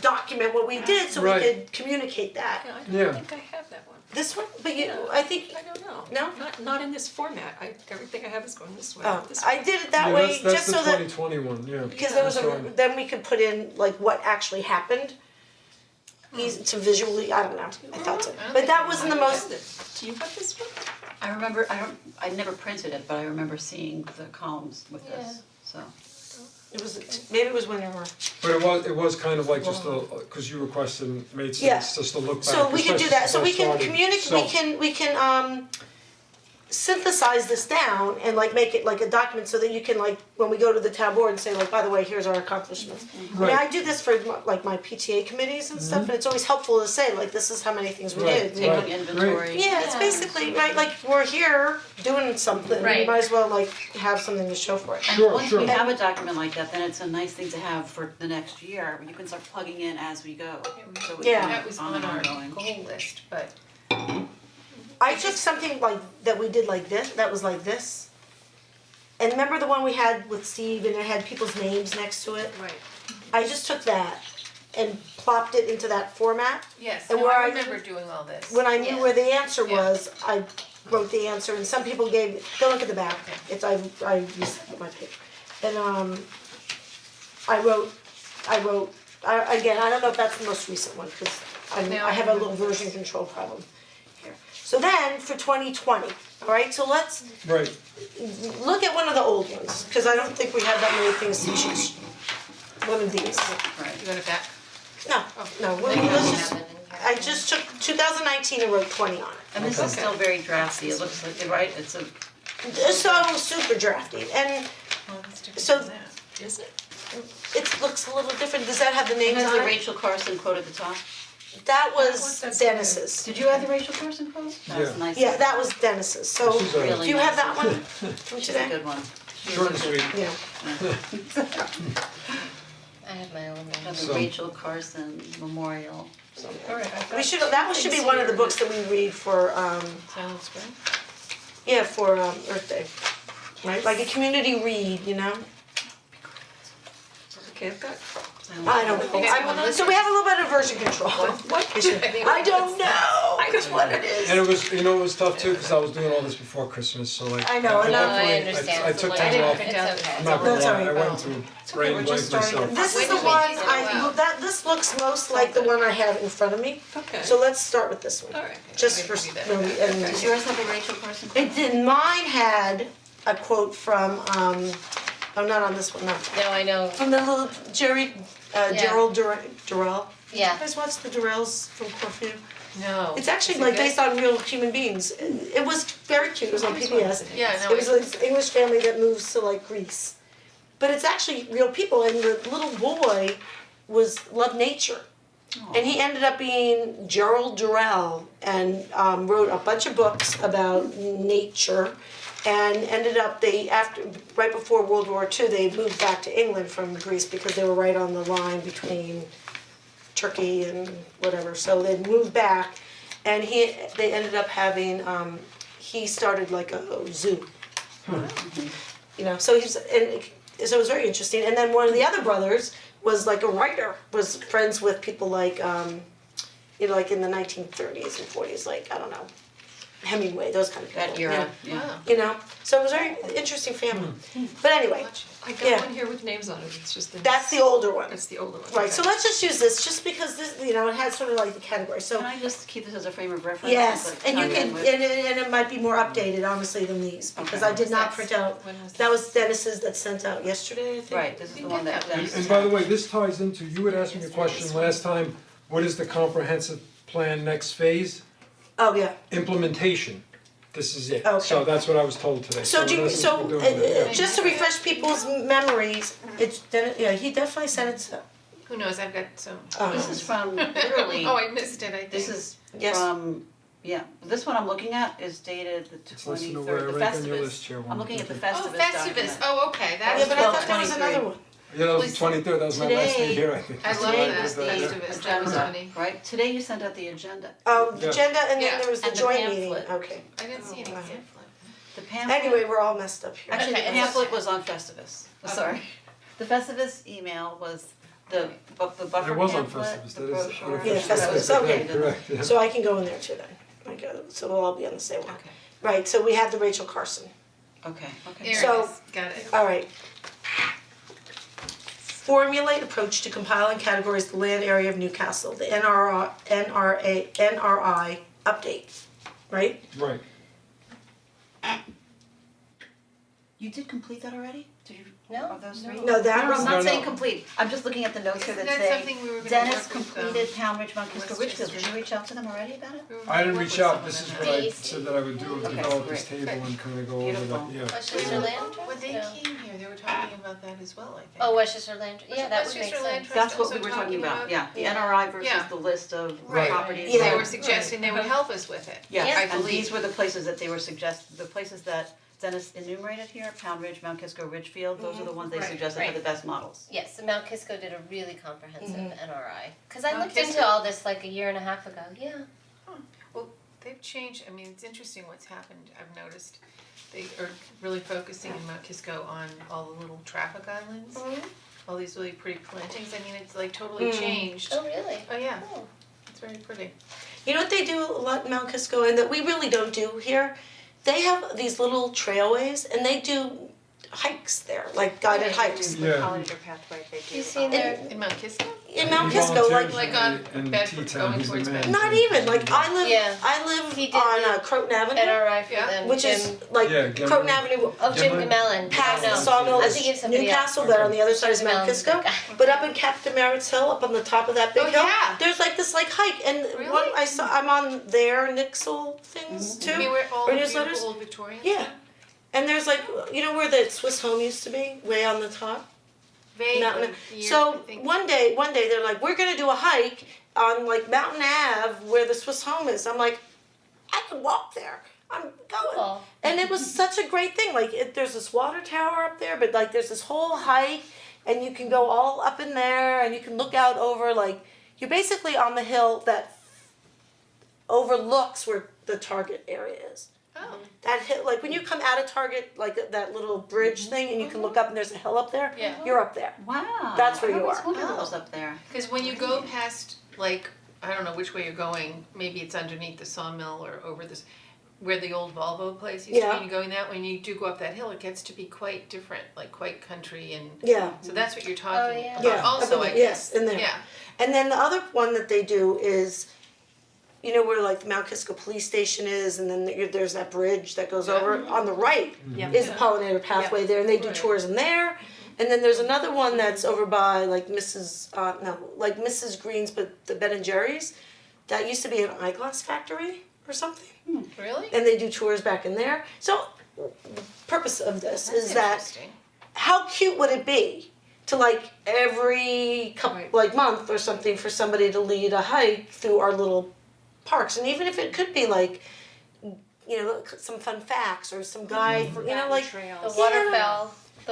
document what we did, so we Right. could communicate that. Yeah, I Yeah. don't think I have that one. This one, but you, Yeah. I think, I don't know. No? Not in this format, everything I have is going this way, oh, not this way. I did it that way, just so That's that. the 2020 one, yeah. Because there was That's a, right. then we could put in like what actually happened. Easy to visually, I don't know, I thought so, but that wasn't the most, Do you have this one? I remember, I never printed it, but I remember seeing the columns with this, so. it was, maybe it was when we were. But it was kind of like just a, cause you requested, and made Yeah. sense, just to look back. So we can do especially that, so since we I can started. communicate, So- we can synthesize this down and like make it like a document so that you can like, when we go to the town board and say like, by the way, here's our accomplishments. I mean, Right. I do this for like my PTA committees and stuff, and it's always helpful to say like, this is how many things we Right, did, you know? Taking inventory. Yeah, it's basically, right, like, we're here doing something, we Right. might as well like have something to show for it. And Sure, once sure. we have a document like that, then it's a nice thing to have for the next year, you can start plugging in as we go, so we Yeah. can That was on our ongoing. goal list, but I took something like, that we did like this, that was like this. And remember the one we had with Steve and it had people's names next to it? Right. I just took that and plopped it into that format. yes, And no, where I I- remember doing all this. When I knew where the answer Yeah. was, I wrote the answer and some people gave, go look at the back, it's, I reset my paper. And I wrote, again, I don't know if that's the most recent one, cause Now I have a I little remember version this. control problem here. So then, for 2020, alright, so let's Right, look at one of the old ones, cause I don't think we have that many things to choose. One of these, Right. You got it back? no, Then you let's have just, it in here. I just took 2019 and wrote 20 on it. And this is still very drafty, it looks like, right, it's a, It's so super drafty, and Oh, that's different So- than that. Is it? it looks a little different, does that have the it names has on the it? Rachel Carson quote at the top. That was- was that's Dennis's. Did you have the Rachel Carson quote? That's Yeah. nice. Yeah, that was Dennis's, so, This is a- Really do you have nice. that one from She's a today? good one. short and sweet. Yeah, I have my own one. Have So- the Rachel Carson Memorial. Alright, I've got we should, that one should be one of the books that we read for, Sounds good. yeah, for Earth Day. Right, like a community read, you know? Okay, I've got, I don't know, so we have a little bit of version control. Issue. I don't know which one it is. And it was, it was tough too, cause I was doing all this before Christmas, so like. I know, and No, I- I definitely- understand. I took Like, time off, print It's out okay. I'm not gonna That's lie, all I right, went to okay, brain we're blank just starting myself. it. This is Wait, the wait, one, wait, wow. this looks most like the one I have in front of me. okay. So let's start with this one, Alright. just I for, can do that. no, and Does yours have a Rachel Carson quote? it did, mine had a quote from, oh, not on this one, no. No, I know, From the little Gerald Durrell. Yeah. You guys watch the Durrells from Corfu? No. It's actually Is it like good? based on real human beings. It was very cute, it was on PBS. Yeah, no, It was this English family that moves to like Greece. But it's actually real people and the little boy loved nature. And he ended up being Gerald Durrell and wrote a bunch of books about nature and ended up right before World War II they moved back to England from Greece because they were right on the line between Turkey and whatever. So they moved back and they ended up having he started like a zoo. You know, so so it was very interesting. And then one of the other brothers was like a writer, was friends with people like, you know, like in the 1930s and 40s, like, I don't know, Hemingway, those kind of people. That era, yeah. yeah. You know, so it was a very interesting family. But anyway, I Yeah. got one here with names on it, it's just the. that's the older one. That's the older one. Right, so okay. let's just use this, just because this, you know, it has sort of like the category, so. Can I just keep this as a frame of reference? Yes, like and you tie can, in with- and it might be more updated honestly than these, because I did not print out, When was that was Dennis's that sent out yesterday, I think. Right, this is the one that. And by the way, this ties into, you had asked me a question last time, what is the comprehensive plan next phase? Oh, yeah. Implementation, this is it, Okay. so that's what I was told today, So do in you, essence, so, we're doing that. just to refresh people's memories, yeah, he definitely sent it to, Who knows, I've got some. This is from literally, Oh, I missed it, I think. this is Yes. from, yeah, this one I'm looking at is dated the It's listed 23rd, where I the rank on your Festivus. list, Chairwoman. I'm looking at the Thank Oh, Festivus document. Festivus, oh, okay, yeah, that's but I thought there was 12:23. another one. Yeah, that was Please- 23rd, that was my last day Today- here, I think. I love Today that, is the Festivus, that was agenda, funny. right? Today you sent out the agenda. The Yeah. agenda and then Yeah, there was the and the joint meeting, pamphlet. okay. I didn't see any wow. pamphlet. The pamphlet. Anyway, we're all messed up here. Actually, the Okay, pamphlet was on Festivus, sorry. The Festivus email was the buffer It was on pamphlet, Festivus, the that is brochure. unofficial. Yeah, Festivus, That was okay. good. Correct, yeah. So I can go in there too then, okay, so we'll all be on the same one. Okay, Right, so we have the Rachel Carson, okay. There it So- is, got it. alright. Formulate approach to compiling categories the land area of Newcastle, the NRI update, right? Right, You did complete that already? Did you, No, of those three? No, that was, I'm No, not no. saying complete, I'm just looking at the notes here Isn't that that say, something we were gonna Dennis work with, completed Pound Ridge, Mount Kisco, Westchester. Richfield, did you reach out to them already about it? I didn't reach out, this is what I DEC. said that I would do, Okay, develop this great. table and kind of go over Beautiful. that, yeah. Westchester Land Trust? When they No. came here, they were talking about that as well, I think. Oh, Westchester Land, yeah, that would make Westchester Land sense. Trust That's what we also were talking about, yeah, the Yeah. NRI versus Yeah. the list of Right. properties. Yeah. They were suggesting they would help us with it. Yes, I and believe. these were the places that they were the places that Dennis enumerated here, Pound Ridge, Mount Kisco, Richfield, those are the ones they Right, suggested had right. the best models. Yes, so Mount Kisco did a really comprehensive NRI. Cause I Mount looked into Kisco? all this like a year and a half ago, yeah. Well, they've changed, I mean, it's interesting what's happened, I've noticed. They are really focusing in Mount Kisco on all the little traffic islands. All these really pretty plantings, I mean, it's like totally changed. Oh, really? Oh, yeah, Oh. it's very pretty. you know what they do a lot in Mount Kisco and that we really don't do here? They have these little trailways and they do hikes there, like guided hikes. Yeah. Pollinator pathway they do. You seen their, In Mount Kisco? In Mount He Kisco, like, volunteered like on in Bedford, T-Town, going he's the towards man. Bedford. not even, like Yeah. I live He did on the Croton Avenue, NRI for Yeah. them, which is Jim, like Yeah, Gimlin. Croton Avenue oh, Jim Gimlin. Gamellan, past no, the no. sawmill I'm is thinking of somebody else. Newcastle, but on the other side is Jim Mount Gamellan's Kisco. the guy. But up in Captain Merritt's Hill, up on the top of that big Oh, hill, yeah. there's like this like hike and one Really? I'm on their Nixle things too. I mean, where all or the newsletters? beautiful old Victorians Yeah. are? And there's like, you know where the Swiss Home used to be, way on the top? Vaguely, Mountain. years, So I think. one day they're like, we're gonna do a hike on like Mountain Ave where the Swiss Home is. I'm like, I can walk there. I'm going. Cool. And it was such a great thing. Like there's this water tower up there, but like there's this whole hike, and you can go all up in there, and you can look out over like you're basically on the hill that overlooks where the Target area is. Oh, That hill, like when you come out of Target, like that little bridge thing, and you can look up and there's a hill up there. Yeah. You're up there. Wow. That's where you I always are. wondered what Oh. was up there. cause when you go past, like, I don't know which way you're going, maybe it's underneath the sawmill or over this, where the old Volvo place used to be, Yeah. and you're going that way, and you do go up that hill, it gets to be quite different, like quite country and, Yeah. so that's what you're talking yeah. about Yeah. also, up I in guess. yes, in there. Yeah, And then the other one that they do is, you know where like the Mount Kisco Police Station is, and then there's that bridge that goes over on the right is the pollinator pathway there, and they do Right. tours in there. And then there's another one that's over by like Mrs. Green's, but the Ben and Jerry's. That used to be an eyeglass factory or something, really? and they do tours back in there. So the purpose of this That's is that interesting. how cute would it be to like every couple, like month or something for somebody to lead a hike through our little parks, and even if it could be like, you know, some fun facts or some guy, for, you know, like trails. The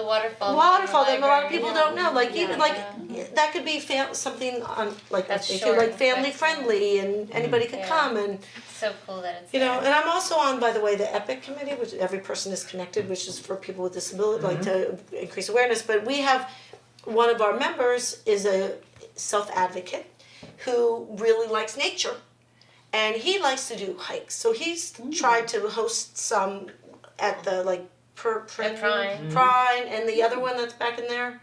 waterfall. waterfall that a lot of library. people don't know, like even like Yeah. that could be something on like That's if short you're like and family quick. friendly and anybody could Yeah. come, and So cool that it's you know, there. and I'm also on, by the way, the EPIC committee, which every person is connected, which is for people with disability, like to increase awareness, but we have, one of our members is a self-advocate who really likes nature. And he likes to do hikes, so he's tried to host some at the like At Prime. Prime, and the other one that's back in there,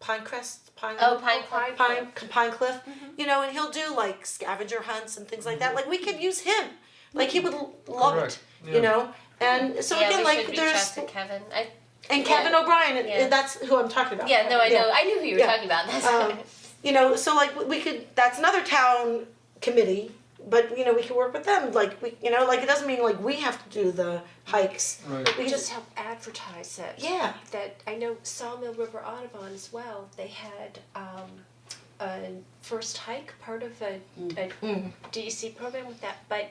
Pinecrest, Pine Cliff. Pine Cliff, you know, and he'll do like scavenger hunts and things like that. Like we could use him, like he would love Correct, it, yeah. you know. And so again, Yeah, we like should reach there's out to Kevin. and Kevin O'Brien, and Yeah. that's who I'm talking about. Yeah, no, I Yeah. know. I knew who you were Yeah. talking about. That's You know, so like we could, that's another town committee, but you know, we could work with them, like we, you know, like it doesn't mean like we have to do the hikes. Right. We We can just help advertise it. Yeah. That I know Sawmill River Audubon as well, they had a first hike, part of a DEC program with that, but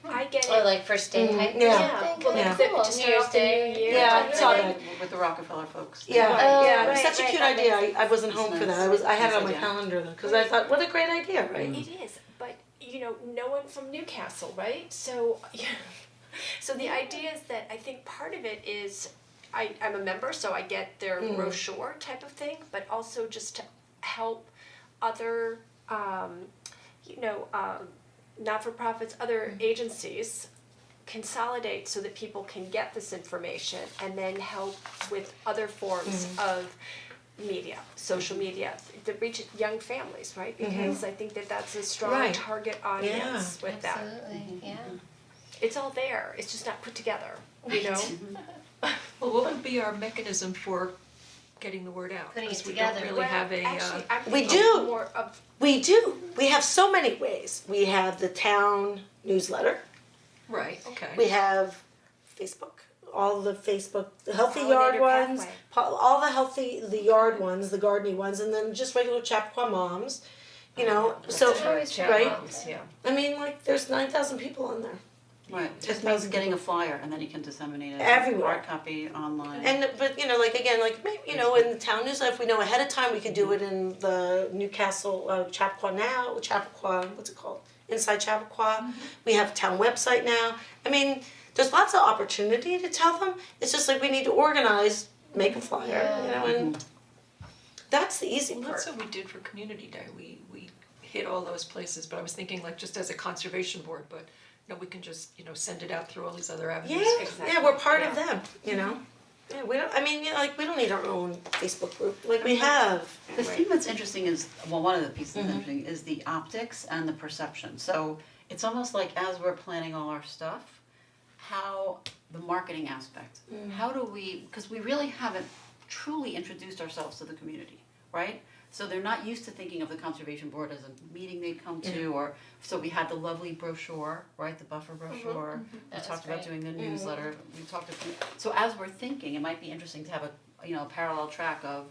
I get it. or like first day hike or yeah. something. Well, Yeah. like to start off the new year. Yeah, I saw that. With the Rockefeller folks. Yeah, Oh, yeah, it was right, such a right, cute that idea, makes I wasn't home for that, I had it on my Nice idea. calendar though, cause I thought, what a great idea, right? It is, but you know, no one from Newcastle, right? So, so the idea is that I think part of it is I'm a member, so I get their brochure type of thing, but also just to help other, not-for-profits, other agencies consolidate so that people can get this information and then help with other forms of media, social media, that reach young families, right? Because I think that that's a strong Right. target audience with that. Absolutely, yeah. It's all there, it's just not put together, you know? Well, what would be our mechanism for getting the word out? Putting it Because we together. don't really have a, Actually, I'm We thinking do. more of, We do, we have so many ways, we have the town newsletter, right, okay. we have Facebook, all the Facebook, the healthy yard Pollinator ones, Pathway. all the yard ones, the gardening ones, and then just regular Chappaqua moms, you know, so, Always right? yeah. I mean, like, there's 9,000 people on there. Right, just means getting a flyer and then you can disseminate it. Everywhere. Hard copy, online. And, but, you know, like, again, like, maybe, you know, in the town newsletter, if we know ahead of time, we could do it in the Newcastle, Chappaqua Now, Chappaqua, what's it called? Inside Chappaqua, we have a town website now, I mean, there's lots of opportunity to tell them, it's just like we need to organize, make a flyer, you know, and that's the easy Well, part. that's what we did for Community Day, we hit all those places, but I was thinking like just as a conservation board, but you know, we can just, you know, send it out through all these other avenues. Yeah, we're part of them, you know? Yeah, we don't, I mean, you know, like, we don't need our own Facebook group, like, we have. The thing that's interesting is, well, one of the pieces that's interesting is the optics and the perception. So it's almost like as we're planning all our stuff, how the marketing aspect, how do we, because we really haven't truly introduced ourselves to the community, right? So they're not used to thinking of the conservation board as a meeting they'd come to, or, so we had the lovely brochure, right, the buffer brochure. We That was talked about great. doing the newsletter, we talked about, so as we're thinking, it might be interesting to have a, you know, a parallel track of,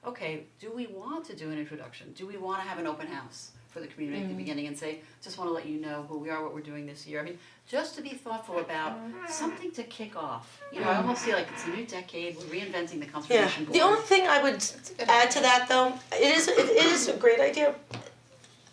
okay, do we want to do an introduction? Do we wanna have an open house for the community at the beginning and say, just wanna let you know who we are, what we're doing this year? I mean, just to be thoughtful about something to kick off. You know, I almost feel like it's a new decade, we're reinventing the Yeah, conservation board. the only thing I would add to that though, it is a great idea.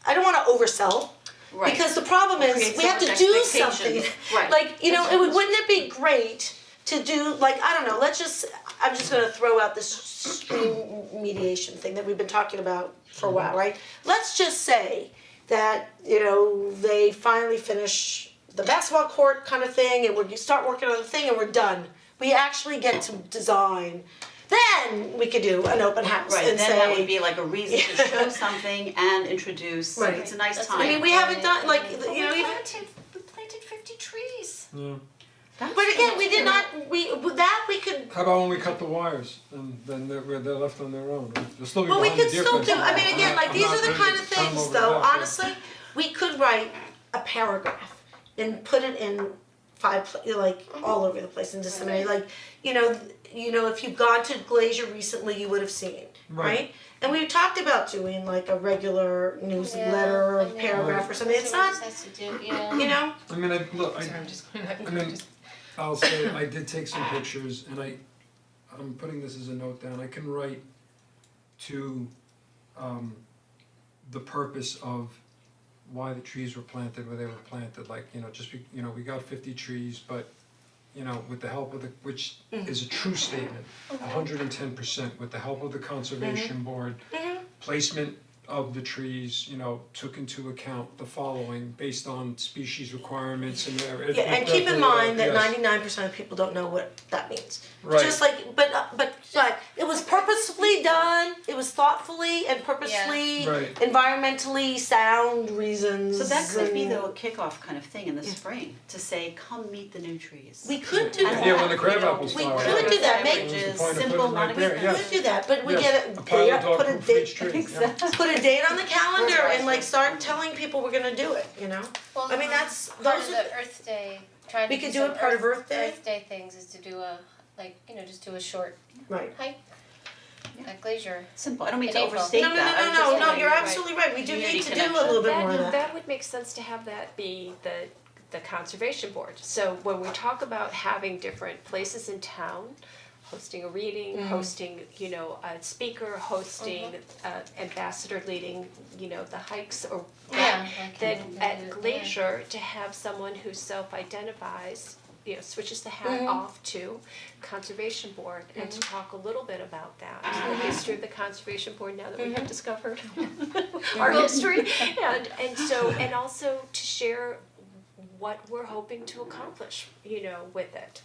I don't wanna oversell, Right. because the problem is, Create we so have to much do expectation. something. Right. Like, you know, wouldn't it be great to do, like, I don't know, I'm just gonna throw out this stream mediation thing that we've been talking about for a while, right? Let's just say that, you know, they finally finish the basketball court kind of thing, and we start working on the thing and we're done. We actually get to design, then we could do an open house Right, and then say. that would be like a reason to show something and introduce, Right. it's a nice That's time. I mean, we haven't done, like, you know, We even, planted 50 trees. Yeah. but again, we did not, we could, How about when we cut the wires and then they're left on their own, right? They'll still be well, we behind could the deer still fence. do, I mean, again, like, I'm these not are the ready kind to of turn things over though, that, but- honestly, we could write a paragraph and put it in like all over the place and disseminated, like, you know, if you've gone to Glacier recently, you would have seen, right? And we talked about doing like a regular newsletter or a paragraph or something, it's not, Has to do, yeah. you know, I mean, Sorry, I'm just going, I mean, I'll say, I did take some pictures and I'm putting this as a note down, I can write to the purpose of why the trees were planted where they were planted, like, you know, we got 50 trees, but, you know, with the help of which is a true statement, 110%, with the help of the conservation board, placement of the trees, you know, took into account the following based on species requirements and yeah, and keep in mind that 99% of people don't know what that means. Right. Just like, but it was purposefully done, it was thoughtfully and purposely, Right. environmentally sound reasons. So that could be and- though a kickoff kind of thing in the spring, to say, come meet the new trees. We could do And that. Yeah, when the you crab know, apples We flower. could do that, make- Which What was the is point of putting simple, them not right there? expensive. We could do that, but we Yes, get a a pile date, of dog put a poop for date, each tree, yeah. put a date on the calendar and like start telling people we're gonna do it, you know? Well, I mean, that's, part those of are, the Earth Day, trying We to could do do some it part of Earth Day? Earth Day things is to do a, like, you know, just do a short right. hike at Glacier. Simple, I don't mean In to April. overstate No, that, I'm just no, saying, you're right. absolutely right, we do need Community to do a connection. little bit more of That that. would make sense to have that be the conservation board. So when we talk about having different places in town, hosting a reading, hosting, you know, a speaker, hosting ambassador leading, you know, the hikes or Yeah, then like, at Glacier to have someone who self-identifies, you know, switches the hat off to conservation board and to talk a little bit about that, the history of the conservation board now that we have discovered our history, and also to share what we're hoping to accomplish, you know, with it.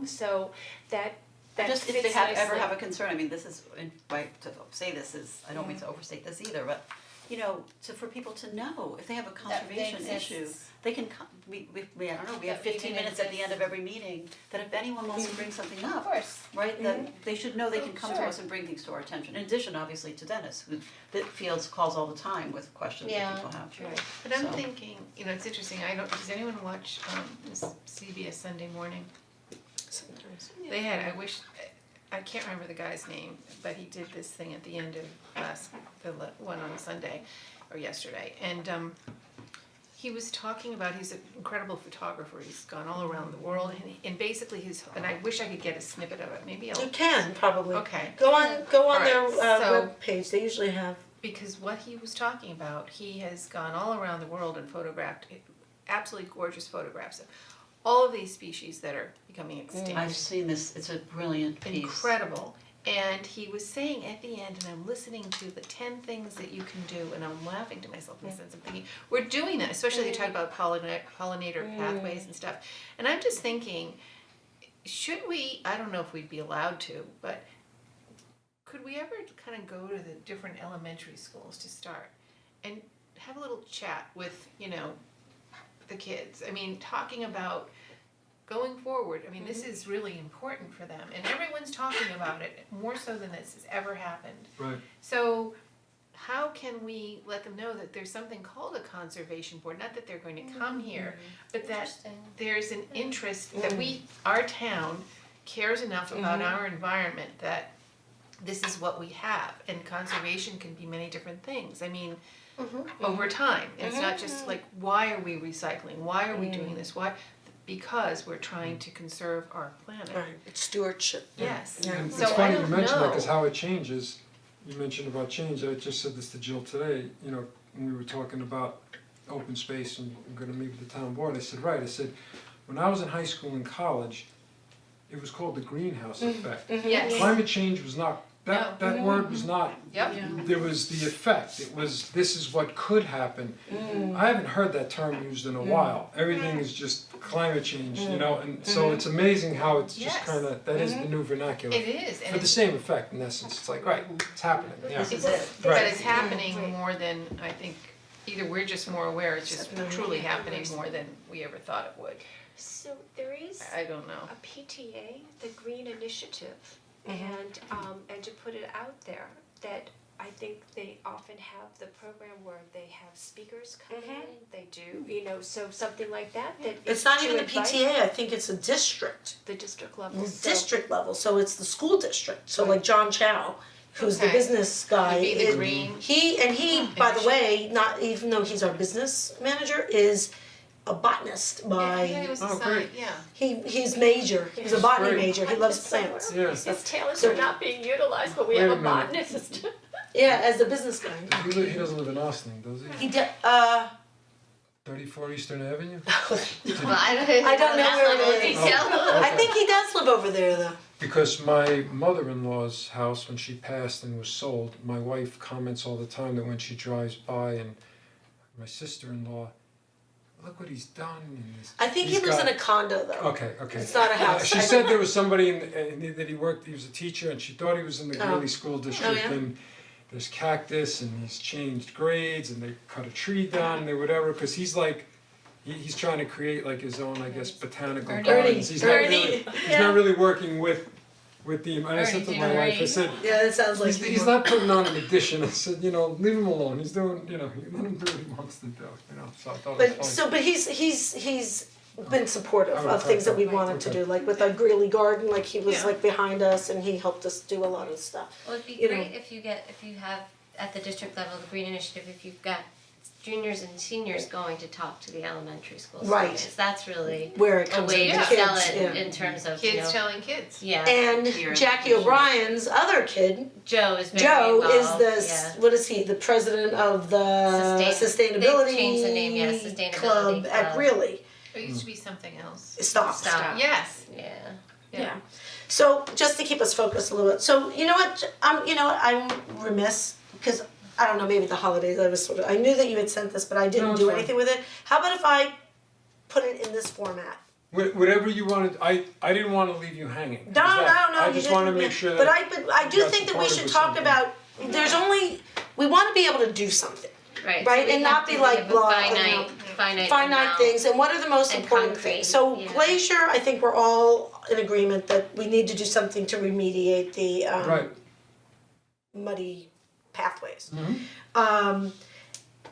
So that Just if fits they ever nicely. have a concern, I mean, this is, right, to say this is, I don't mean to overstate this either, but, you know, for people to know, if they have a conservation issue, exists. they can come, I don't know, we have That meeting 15 minutes at the end of exists. every meeting, that if anyone wants to bring something Of up, course. right, that they should know they can come to Sure. us and bring things to our attention, in addition, obviously, to Dennis, who fields calls all the time with questions that Yeah. people have. but I'm So. thinking, you know, it's interesting, does anyone watch this CBS Sunday Morning? They had, I can't remember the guy's name, but he did this thing at the end of the one on Sunday or yesterday, and he was talking about, he's an incredible photographer, he's gone all around the world, and basically and I wish I could get a snippet of it, maybe You I'll, can probably. okay. Go on their Alright, so- webpage, they usually have. Because what he was talking about, he has gone all around the world and photographed absolutely gorgeous photographs of all of these species that are becoming extinct. I've seen this, it's a brilliant piece. Incredible. And he was saying at the end, and I'm listening to the 10 things that you can do, and I'm laughing to myself in a sense, I'm thinking, we're doing that, especially they talk about pollinator pathways and stuff. And I'm just thinking, should we, I don't know if we'd be allowed to, but could we ever kind of go to the different elementary schools to start and have a little chat with, you know, the kids? I mean, talking about going forward, I mean, this is really important for them, and everyone's talking about it more so than this has ever happened. Right. So how can we let them know that there's something called a conservation board, not that they're going to come here, but that Interesting. there's an interest, that our town cares enough about our environment that this is what we have, and conservation can be many different things, I mean, over time, it's not just like, why are we recycling, why are we doing this, why? Because we're trying to conserve our planet. It's stewardship. Yes, And so it's I funny you don't mention that, know. cause how it changes, you mentioned about change, I just said this to Jill today, you know, when we were talking about open space and I'm gonna meet with the town board, I said, right, I said, when I was in high school and college, it was called the greenhouse effect. Yes. Climate change was not, that No. word was not, Yep. there was the effect, it was, this is what could happen. I haven't heard that term used in a while, everything is just climate change, you know, and so it's amazing how it's just Yes. kinda, that is the new vernacular. It is, For and the it's, same effect in essence, it's like, right, it's happening, yeah. This is it. but Right. it's happening more than, I think, either we're just more aware, it's just truly happening more than we ever thought it would. So there is I don't know. a PTA, the Green Initiative, and to put it out there that I think they often have the program where they have speakers come Mm-hmm. in, they do, you know, so something like that, that It's not to even the invite PTA, I think it's a district, the district level, so. district level, so it's the school district, so like John Chow, who's the Okay. business guy, Would be the is- green. he, by the way, not even though he's our business manager, is a botanist by, Yeah, it was a Oh, sign, great. yeah. he's major, he's a botany Great. major, he loves plants. Yeah. His talents So- are not being utilized, but we Wait have a a minute. botanist. Yeah, as the business guy. He doesn't live in Austin, does he? He 34 Eastern Avenue? Well, I don't know where it is. Detail. I think he does live over there though. Because my mother-in-law's house, when she passed and was sold, my wife comments all the time that when she drives by, and my sister-in-law, look what he's done in this. I think he lives in a condo though. Okay, okay. It's not a house. She said there was somebody that he worked, he was a teacher, and she thought he was in the Oh. Greeley School District, yeah? and there's cactus, and he's changed grades, and they cut a tree down, and they whatever, cause he's like, he's trying to create like his own, I guess, botanical Ernie. gardens, he's not Ernie. really, he's not really working with the, and I said to my wife, I said, Yeah, that sounds like. he's not putting on an addition, I said, you know, leave him alone, he's doing, you know, let him do what he wants to do, you know, so I thought it was funny. But he's been supportive Oh, of things that we okay. wanted to Okay. do, like with our Greeley Garden, like he was Yeah. like behind us and he helped us do a lot of stuff. Well, it'd be You know. great if you have at the district level, the Green Initiative, if you've got juniors and seniors going to talk to the elementary school Right. students, that's really Where it a comes way into to kids, sell it yeah. in terms of, you know, Kids telling kids. yeah. And Here. Jackie O'Brien's other kid, Joe is very Joe, well, is the, yeah. what is he, the president of the sustainability They've changed the name, yeah, Sustainability club at Club. Greeley. It used to be something else. Stop. Stop. Yes. Yeah. Yeah. So just to keep us focused a little bit, so you know what, I'm remiss, because I don't know, maybe the holidays, I knew that you had sent this, but I No, didn't it's do fine. anything with it. How about if I put it in this format? Whatever you wanted, I didn't wanna leave you hanging. No, Is that- no, I you just didn't, wanna make yeah. sure But that. I do got think that we supported should with talk something. about, we wanna be able to do something, Right. right? So we And have not to be like have a blah, finite finite amount. things, and what are the most and important concrete, things? So yeah. Glacier, I think we're all in agreement that we need to do something to remediate the Right, muddy pathways. Mm-hmm.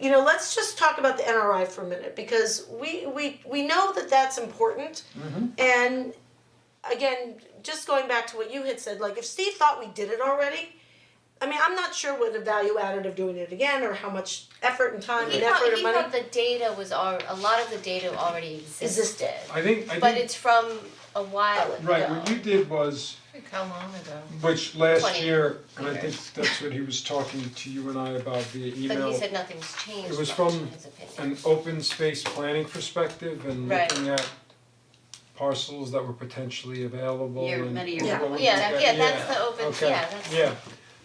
Let's just talk about the NRI for a minute, because we know that that's important. Mm-hmm. And again, just going back to what you had said, like if Steve thought we did it already, I mean, I'm not sure what the value added of doing it again, or how much effort and time and effort and money. He thought the data was a lot of the data already existed. I think, But it's from a while ago. right, what you did was, Like how long ago? which last 20 year, and I think years. that's what he was talking to you and I about via But email. he said nothing's changed It was much, from in his opinion. an open space planning perspective and Right. looking at parcels that were potentially available and. Many years Yeah. ago. what we Yeah, could yeah, get- that's the open, okay, yeah, that's yeah,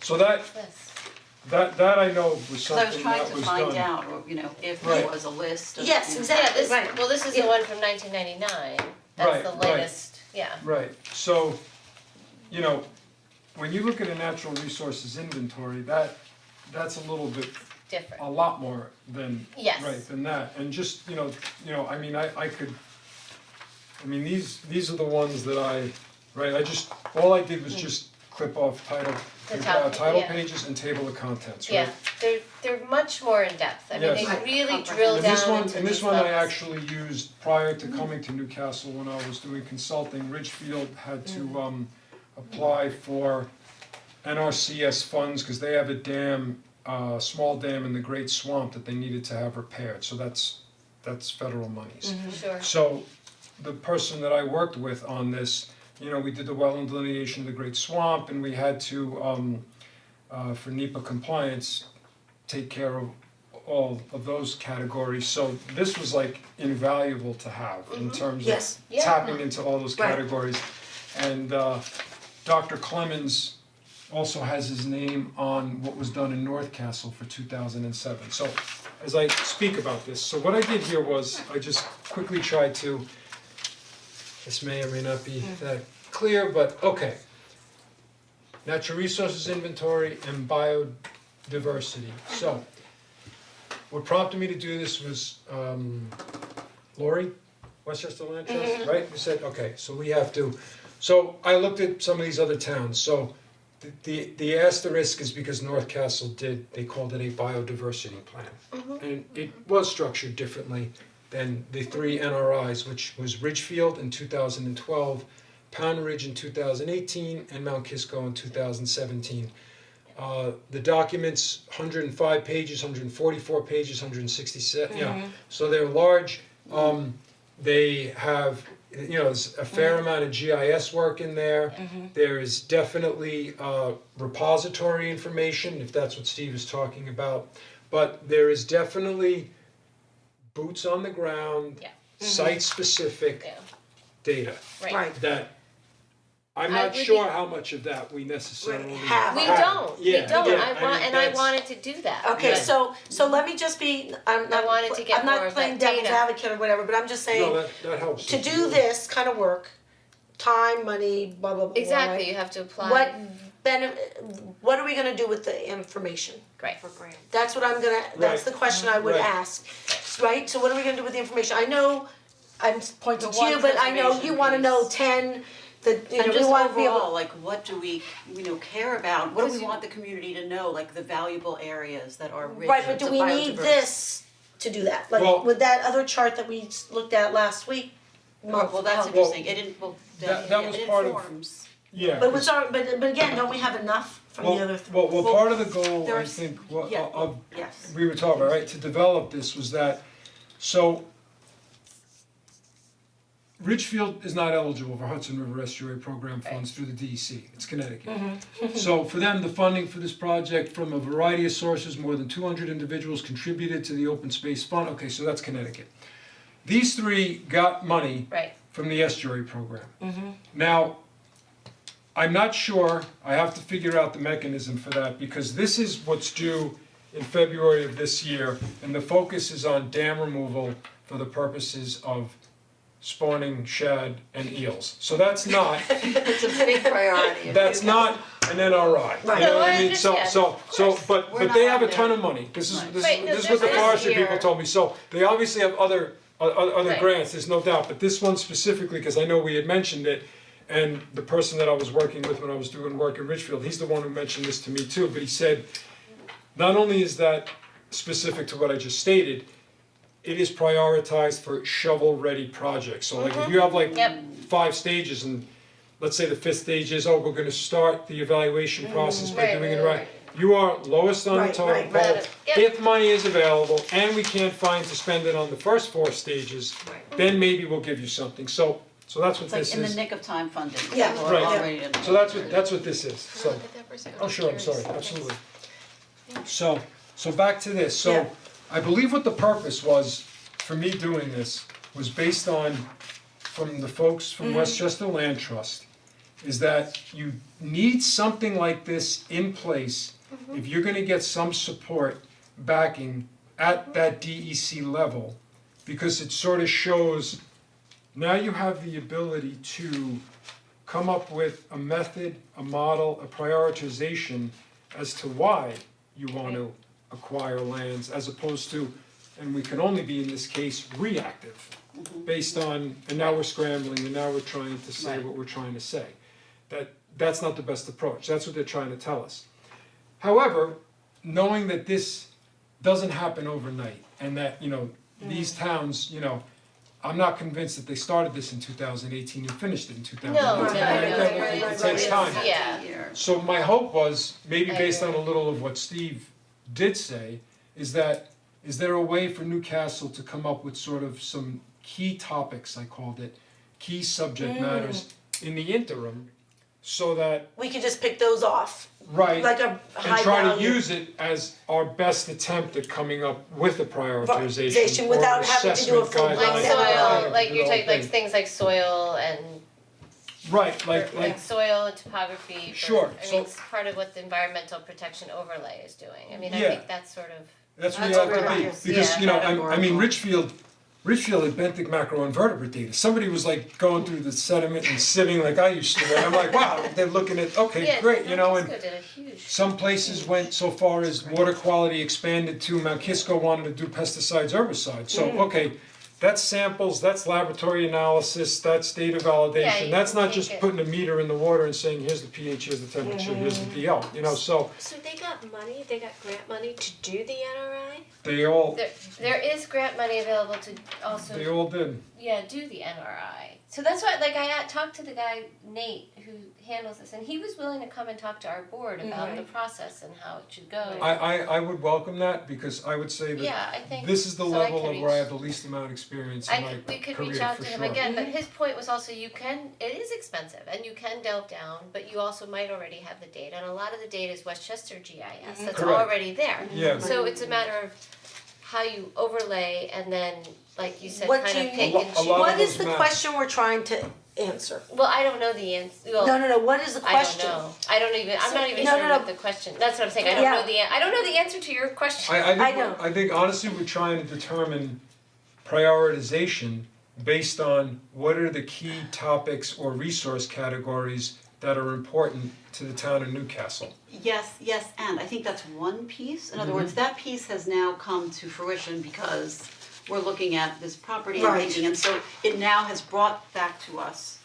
so that this. that I know was Cause I was something trying that to was find done. out, or, if Right. there was a list of. Yes, you know, exactly. Yeah, this, Right. well, this is the Yeah. one from 1999, that's Right, the right. latest, yeah. Right, so, when you look at a natural resources inventory, that's a little bit, Different. a lot more than, Yes. right, than that, and just, I mean, I could, these are the ones that all I did was just clip off The top, title yeah. pages and table of contents, right? Yeah, they're much more in depth, I mean, Yes. they really Comprehensive. drill And down this one, into and this these one I levels. actually used prior to coming to Newcastle when I was doing consulting. Ridgefield had to apply for NRCS funds, cause they have a dam, small dam in the Great Swamp that they needed to have repaired, so that's federal monies. Sure. So the person that I worked with on this, we did the wetland delineation of the Great Swamp, and we had to, for NEPA compliance, take care of all of those categories. So this was like invaluable to have in terms Yes. of Yeah. tapping into all those Right. categories. And Dr. Clemens also has his name on what was done in North Castle for 2007. So as I speak about this, so what I did here was I just quickly tried to, this may or may not be that clear, but okay. Natural resources inventory and biodiversity. So what prompted me to do this was Lori, Westchester Land Trust, right? We said, okay, so we have to, so I looked at some of these other towns, so the asterisk is because North Castle they called it a biodiversity plan. And it was structured differently than the three NRIs, which was Ridgefield in 2012, Pound Ridge in 2018, and Mount Kisco in 2017. The documents, 105 pages, 144 pages, 167, so they're large. They have, there's a fair amount of GIS work in there. There is definitely repository information, if that's what Steve is talking about. But there is definitely boots on the ground, site-specific Yeah. data Right. that I'm I not would sure be- how much of that we necessarily have. We Right. don't, we Yeah, don't, yeah, I want, mean, and I that's- wanted to do that. Okay, but- so let me just be, I'm not, wanted to get I'm more not of playing that devil's data. advocate or whatever, but I'm just saying, No, that helps. to do this kind of work, time, money, blah, blah, blah, Exactly, right? you have to apply. What are we gonna do with the information? Great. That's what I'm gonna, that's Right. the question I would Right. ask, right? So what are we gonna do with the information? I know, I'm pointing The to you, one but I know you preservation wanna know piece. 10, we And just wanna be able. overall, like what do we, care about, what do we want the community to know, like the valuable areas that are rich, Right, but do the we need biodiverse- this to do that? Like, Well- with that other chart that we looked at last week? Well, that's help. interesting, it that was part of- informs. Yeah. But what's our, but again, don't we have enough from the other three? Well, part of the goal, There I are think, yeah, of yes. we were talking about, right, to develop this was that, so Ridgefield is not eligible for Hudson River Estuary Program funds through the DEC, it's Connecticut. So for them, the funding for this project from a variety of sources, more than 200 individuals contributed to the open space fund, okay, so that's Connecticut. These three got money Right. from the estuary program. Now, I'm not sure, I have to figure out the mechanism for that, because this is what's due in February of this year, and the focus is on dam removal for the purposes of spawning shad and eels. So that's not, It's a big priority. that's not an NRI, you Right. know No, what I I mean? So, understand, but We're they not have a on ton there. of money, this is, Right. this Right, no, is what the this forestry year- people told me, so they obviously have other Right. grants, there's no doubt, but this one specifically, cause I know we had mentioned it, and the person that I was working with when I was doing work in Ridgefield, he's the one who mentioned this to me too, but he said, not only is that specific to what I just stated, it is prioritized for shovel-ready projects, so like if you have like Yep. 5 stages and let's say the 5th stage is, oh, we're gonna start the evaluation process by Right, doing it right, right. You are lowest on the Right, totem right, pole, right. Yep. if money is available and we can't find to spend it on the first 4 stages, then maybe we'll give you something, so that's what It's like this in the is. nick of time funding, Yeah, people are right. all ready to. So that's what this is, so. Look at that for a second. Oh, sure, I'm sorry, Curious. absolutely. So back to this, Yeah. so I believe what the purpose was for me doing this was based on, from the folks from Westchester Land Trust, is that you need something like this in place if you're gonna get some support backing at that DEC level, because it sort of shows, now you have the ability to come up with a method, a model, a prioritization as to why you want to acquire lands as opposed to, and we can only be in this case reactive, based on, and now we're scrambling and now we're trying to say Right. what we're trying to say. That's not the best approach, that's what they're trying to tell us. However, knowing that this doesn't happen overnight and that, these towns, I'm not convinced that they started this in 2018 and finished it in 2018. It takes time. Yeah. So my hope was, maybe I based on agree. a little of what Steve did say, is there a way for Newcastle to come up with sort of some key topics, I called it, key subject matters in the interim, so that, We could just pick those off, right, like a high and try to value. use it as our best attempt at coming up with a prioritization Prioritization or without having to do a assessment full guideline. Like breakdown. soil, like the you're whole talking, like thing. things like soil and Right, like like, soil and topography. for- Sure, I so- mean, it's part of what the environmental protection overlay is doing. I mean, I Yeah. think that's sort of, that's what That's you have to what be, it is. because, Yeah. I mean, Ridgefield had benthic macroinvertebrate data, somebody was like going through the sediment and sitting like I used to, and I'm like, wow, they're looking at, okay, yeah, great, San and Francisco did a huge. some places went so far as water quality expanded to Mount Kisco wanted to do pesticides, herbicides, so, okay, that's samples, that's laboratory analysis, that's data validation, you that's can not take just it. putting a meter in the water and saying, here's the pH, here's the temperature, here's the DL, you know, so So they got grant money to do the NRI? they all, There is grant money available to also they all did. do the NRI. So that's why, like, I talked to the guy, Nate, who handles this, and he was willing to come and talk to our board about the process and how it should go. I would welcome that, because I would say that Yeah, I think. this is the so I level could of where I reach- have the least amount of experience in my career, we could for reach out to sure. him again, but his point was also it is expensive and you can delve down, but you also might already have the data, and a lot of the data is Westchester GIS, that's Correct. already there. Yeah. So it's a matter of how you overlay and then, like you said, What kind do of you pick need? and A choose. lot of What is those the maps- question we're trying to answer? Well, I don't know the answer, well, No, what is the question? I don't even, I'm not even No, sure no, no. what the question, that's what I'm saying, I don't Yeah. know I don't know the answer to your question. I know. I think honestly, we're trying to determine prioritization based on what are the key topics or resource categories that are important to the town of Newcastle. Yes, and I think that's one piece. In other words, that piece has now come to fruition because we're looking at this property and Right. thinking, and so it now has brought back to us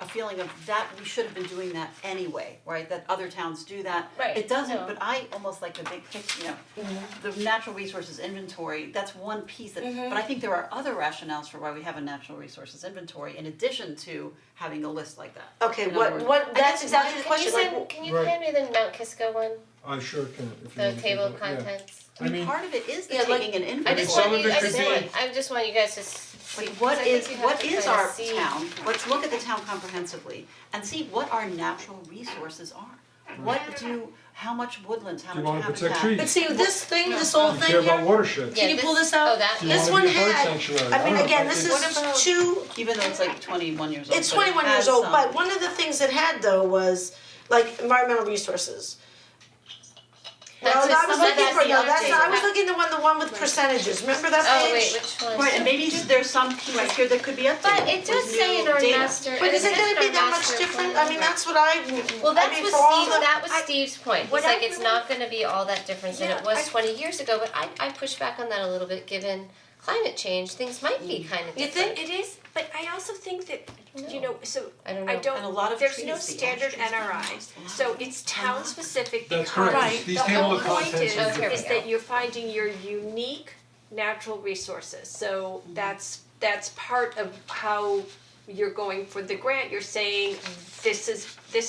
a feeling of that we should have been doing that anyway, right? That other towns do that. Right, It doesn't, no. but I almost like the big picture, you know, the natural resources inventory, that's one piece that, but I think there are other rationales for why we have a natural resources inventory in addition to having a list like that. Okay, In other words- that's exactly the question, like, Can you Right. hand me the Mount Kisco one, I sure can, if you the want to table of take a look, yeah. contents? I mean, part of it is the Yeah, like- taking an I inventory. just some want of you, it could be- I just want you guys to see, Like because what I think is, you have what to is kinda our see- town, let's look at the town comprehensively and see what our natural resources are. What how much woodlands, how Do you much wanna habitat. protect trees? but see, this thing, this whole You thing care here, about watersheds. Yeah, can you pull this out? oh, that- Do you This wanna one be a bird had, sanctuary? I mean, don't know, again, but this it's- is two, Even though it's like 21 years old, it's but it 21 years has old, some- but one of the things it had though was like environmental resources. That's Well, just I was some of looking that's for, the no, other that's, thing. I was looking at the one with percentages, remember that page? Oh, wait, which one? Right, and maybe there's some pieces here that could be updated. But it does with say new in our data. master, But and is it it says in gonna be our that much master different? plan. I mean, that's what I Well, that's mean, what for all Steve, the- that was Steve's point, what he's like, I it's really- not gonna be all that different than it Yeah, was 20 years ago, but I push back on that a little bit, given climate change, things might be kind of You different. think? It is, but I also think that, you know, so I don't I know. don't, And a lot of there's trees, no the ash standard trees, NRI, so it's town specific That's because correct. These the table whole of point contents is, are different. is that you're finding your unique natural resources, so that's part of how you're going for the grant, you're saying this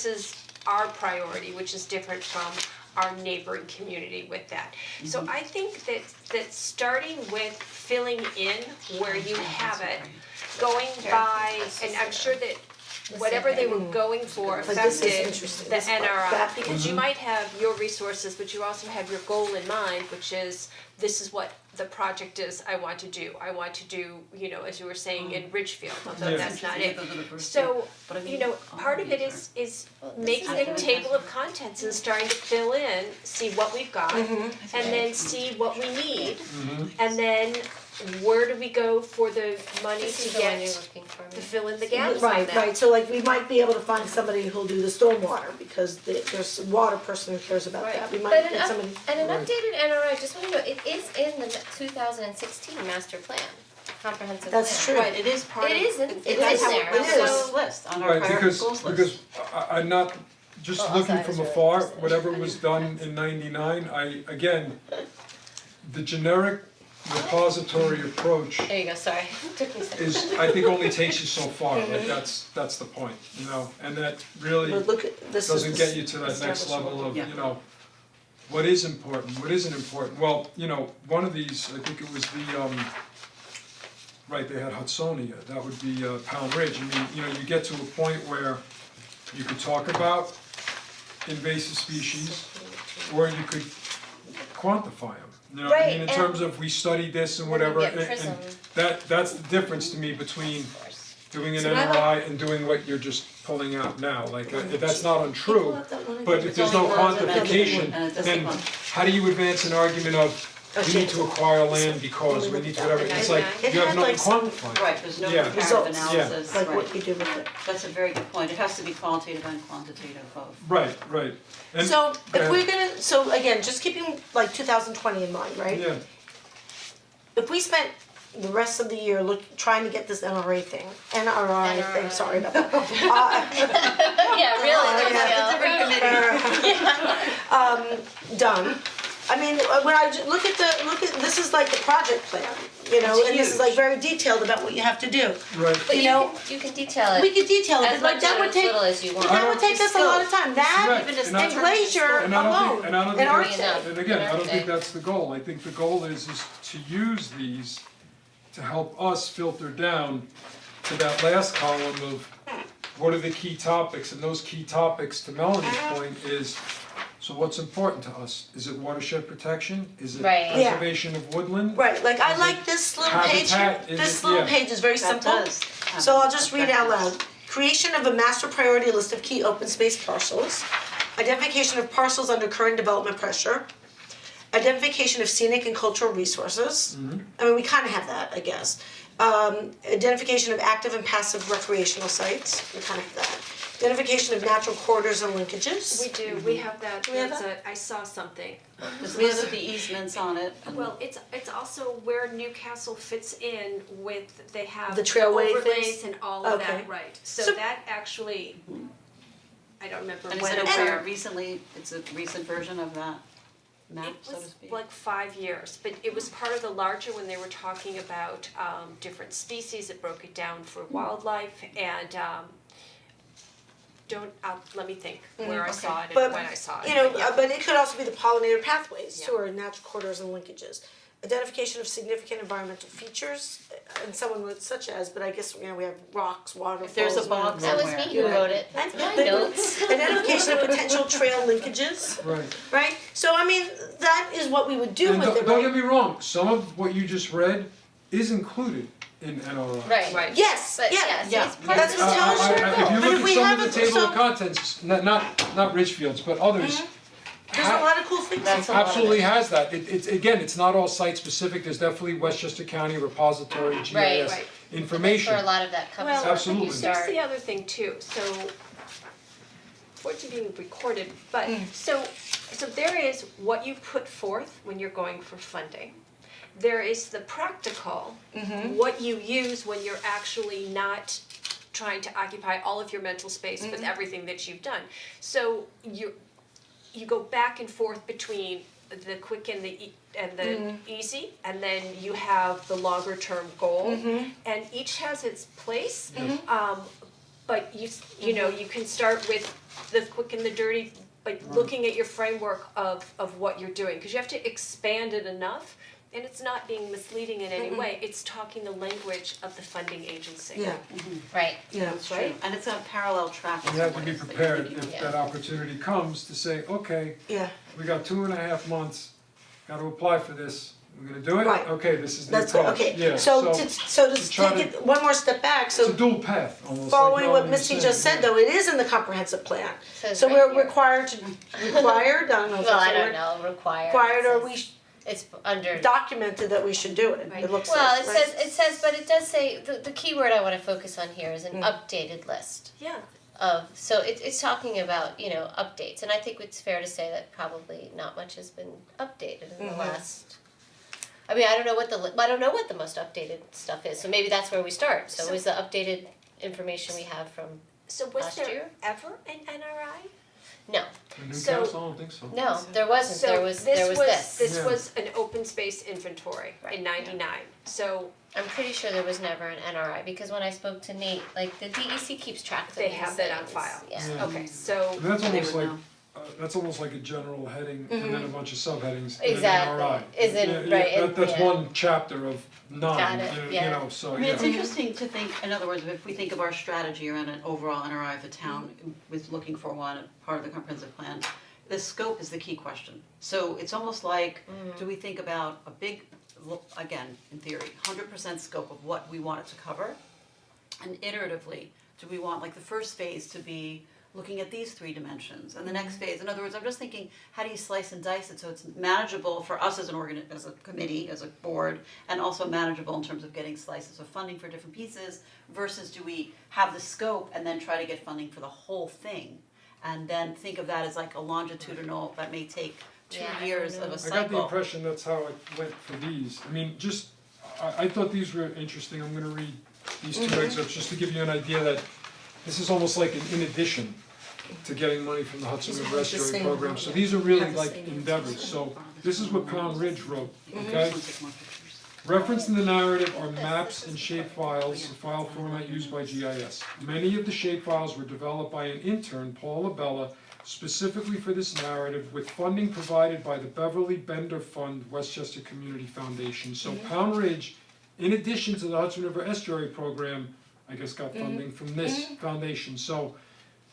is our priority, which is different from our neighboring community with that. So I think that starting with filling in where you have it, going by, and I'm sure that whatever they were going for But this is affected interesting, the this part, NRI, that- because you might have your resources, but you also have your goal in mind, which is this is what the project is I want to do. I want to do, you know, as you were saying in Ridgefield, although Yeah. that's not it. Those are the first So, two. But I mean, you know, all part of it these is Well, this making is a good. table of contents and starting to fill in, see what we've got, and then see what we need, and then where do we go for the money This to is the one you're get, looking for, to maybe. fill in the gaps on that. Right, so like we might be able to find somebody who'll do the stormwater, because there's a water person who cares about Right. that, we might But get somebody. an updated NRI, just wanna know, it is in the 2016 master plan, comprehensive plan. That's true. Right, it is part of. It is in- it's that's in how there, it so- was on this list, on our Right, priority because goals list. because I'm not, just Well, looking outside from is really afar, interesting. whatever was done in '99, again, the generic repository approach There you go, sorry, took me a second. is, I think only takes you so far, like that's the point, you know, and that really But look at, this is doesn't get you to that next establishment. level of, Yeah. you know, what is important, what isn't important, well, you know, one of these, I think it was the right, they had Hudsonia, that would be Pound Ridge, I mean, you know, you get to a point where you could talk about invasive species, or you could quantify them, you know what I Right, mean, in and- terms of we studied this and When you whatever, get and prism. that's the difference to me between Of course. doing an So I like- NRI and doing what you're just pulling out now, like, that's not untrue, Pull out that one but again. if there's no It's only one quantification, and it doesn't then want- how do you advance an argument of, we Okay. need to acquire land because, we need to whatever, it's like, It you have had no like some- quantified. Right, there's no Yeah. comparative Results. analysis, Like right. what you do with it. That's a very good point, it has to be qualitative and quantitative both. Right, right, and, So go if we're ahead. so again, just keeping like 2020 in mind, right? Yeah, If we spent the rest of the year trying to get this NRA thing, NRI thing, sorry about that. Yeah, really, Done. I mean, when I look at this is like the project plan, you know, and this is like very detailed about what you have to do. Right. But You know, you can detail it we could detail it, as but like much that or would as take, little as you want. that would take us a lot of time, that, Correct. and And I- Glacier And I don't alone, think, and I don't and think our that's, enough. and again, I don't think Okay. that's the goal, I think the goal is to use these to help us filter down to that last column of what are the key topics, and those key topics, to Melanie's point, is, so what's important to us? Is it watershed protection? Is it Right. Yeah. preservation of woodland? right, like I Is like it this little page, habitat? Is this it- little yeah. page is very That simple. does have So I'll just read it out objectives. loud. Creation of a master priority list of key open space parcels. Identification of parcels under current development pressure. Identification of scenic and cultural resources. I mean, we kind of have that, I guess. Identification of active and passive recreational sites, we kind of have that. Identification of natural corridors and linkages. We do, we have that, we have that's I saw something. There's lists of the easements on it. and- Well, it's also where Newcastle fits in with, they have The trailway overlays things? and all of Okay. that, right, so So- that actually, I don't remember And is when it or a where. recently, it's a recent version of that map, It so to was speak? like 5 years, but it was part of the larger when they were talking about different species, it broke it down for wildlife and let me think where I saw it and But, when I saw it. you know, but yeah. but it could also be the pollinator pathways too, Yeah. or natural corridors and linkages. Identification of significant environmental features, and someone wrote such as, but I guess, you know, we have rocks, waterfalls. If there's a bog That was somewhere. me who wrote it, that's my notes. Identification of potential trail linkages, Right. right? So I mean, that is what we would do And with it, don't get right? me wrong, some of what you just read is included in NRI. Right. Yes, But yeah, yes, yeah. it's part That's of what the tells you. If you But look if at we some have of a- the table of so- contents, not Ridgefield's, but others, There's a lot of cool things. That's a lot of absolutely it. has that. It's again, it's not all site specific, there's definitely Westchester County repository, GIS Right. information. That's where a lot of that comes Well, from. Absolutely. You Here's start. the other thing too, so for it to be recorded, but so there is what you put forth when you're going for funding. There is the practical, what you use when you're actually not trying to occupy all of your mental space with everything that you've done. So you go back and forth between the quick and the easy, and then you have the longer term goal, and each has its place. But you know, you can start with the quick and the dirty, by looking at your framework of what you're doing, because you have to expand it enough, and it's not being misleading in any way, it's talking the language of the funding agency. Yeah, Right. yeah, That's true, right? and it's a parallel track in You have some to be ways that you're prepared thinking if of. that opportunity comes to say, okay, Yeah, we got 2.5 months, gotta apply for this, we're gonna do it? Right. Okay, this is the that's, approach, okay, yeah, so to to try take to- it one more step back, it's so a dual path, almost like following what Melanie Misty was just saying, said though, it is in the comprehensive plan. Says So right we're here. required, I don't know if Well, that's I the don't word. know, required. Required, or It we says- It's under. documented that we should do it, it looks like, Well, it right? says, but it does say, the key word I wanna focus on here is an Mm. updated list Yeah. of, so it's talking about, you know, updates, and I think it's fair to say that probably not much has been updated in the last. I mean, I don't know what the most updated stuff is, so maybe that's where we start, so So- is the updated information we have from, So was Last there year? ever an NRI? no, In So- Newcastle, I don't think so. no, there wasn't, there was this. This Yeah. was an open space inventory Right, in yeah. '99, so I'm pretty sure there was never an NRI, because when I spoke to Nate, like, the DEC keeps track of They these have that on things. file. Yeah. Yeah. okay, so And that's They almost would like, know. that's almost like a general heading and then a bunch of subheadings and Exactly. an NRI. Isn't- Yeah, right, yeah, and- that's yeah. one chapter of Got 9, it, you yeah. know, so I mean, it's yeah. interesting to think, in other words, if we think of our strategy around an overall NRI of the town with looking for one, part of the comprehensive plan, the scope is the key question. So it's almost like, do we think about a big, again, in theory, 100% scope of what we want it to cover? And iteratively, do we want like the first phase to be looking at these 3 dimensions, and the next phase, in other words, I'm just thinking, how do you slice and dice it so it's manageable for us as an as a committee, as a board, and also manageable in terms of getting slices of funding for different pieces, versus do we have the scope and then try to get funding for the whole thing? And then think of that as like a longitudinal, that may take 2 Yeah, I don't years of know. a I cycle. got the impression that's how it went for these. I mean, just, I thought these were interesting, I'm gonna read these two excerpts, just to give you an idea that this is almost like an in addition to getting money from the Hudson River It's the Estuary same Program, model. so these are really Have the like same endeavors, so this is what Pound Ridge wrote, okay? Wanna take more pictures? Referenced in the narrative are maps and shapefiles, the file format used by GIS. Many of the shapefiles were developed by an intern, Paul Abella, specifically for this narrative, with funding provided by the Beverly Bender Fund Westchester Community Foundation. So Pound Ridge, in addition to the Hudson River Estuary Program, I guess got funding from this foundation. So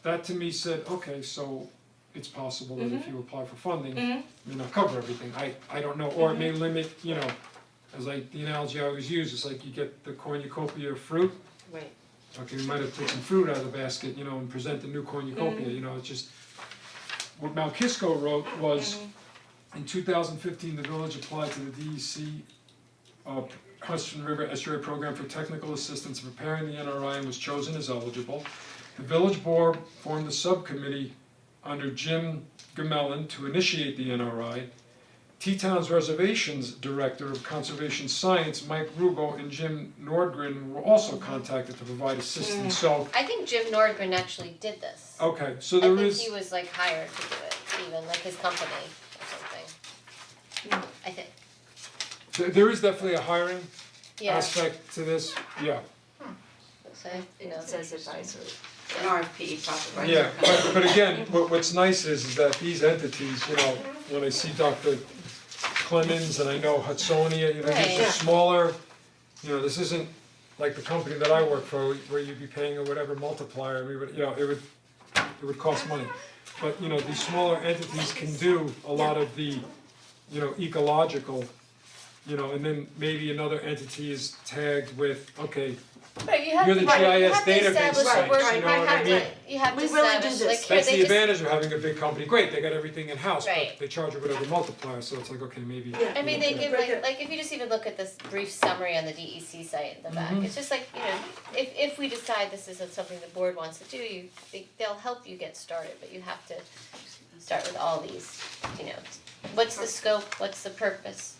that to me said, okay, so it's possible that if you apply for funding, it may not cover everything. I don't know, or it may limit, you know, as like the analogy I always use, it's like you get the cornucopia of fruit. Right. Okay, we might have taken fruit out of the basket, you know, and present the new cornucopia, you know, it's just. What Mount Kisco wrote was, in 2015, the village applied to the DEC Hudson River Estuary Program for technical assistance in preparing the NRI and was chosen as eligible. The village board formed a subcommittee under Jim Gamelin to initiate the NRI. T-Town's reservations director of conservation science, Mike Rubo, and Jim Nordgren were also contacted to provide assistance, so, I think Jim Nordgren actually did this. okay, so I there think is, he was like hired to do it, even like his company or something. I think, there is definitely a hiring yeah, aspect to this, yeah. so, you know, It says advisory. An RFP probably, right? Yeah, but again, what's nice is that these entities, you know, when I see Dr. Clemens and I know Hudsonia, you know, these are Right. smaller, you know, this isn't like the company that I work for, where you'd be paying a whatever multiplier, we would, you know, it would cost money. But, you know, these smaller entities can do a lot of the, you know, ecological, you know, and then maybe another entity is tagged with, okay, right, you have you're to, the right, you GIS have to database establish sites, a work, you know what I mean? you have to We really do establish, this. like here That's they the just, advantage of having a big company, great, they got everything in-house, Right. but they charge you whatever multiplier, so it's like, okay, maybe. Yeah. I mean, they give Right. like if you just even look at this brief summary on the DEC site in the back, it's just like, you know, if we decide this isn't something the board wants to do, they'll help you get started, but you have to start with all these, you know, what's the scope, what's the purpose?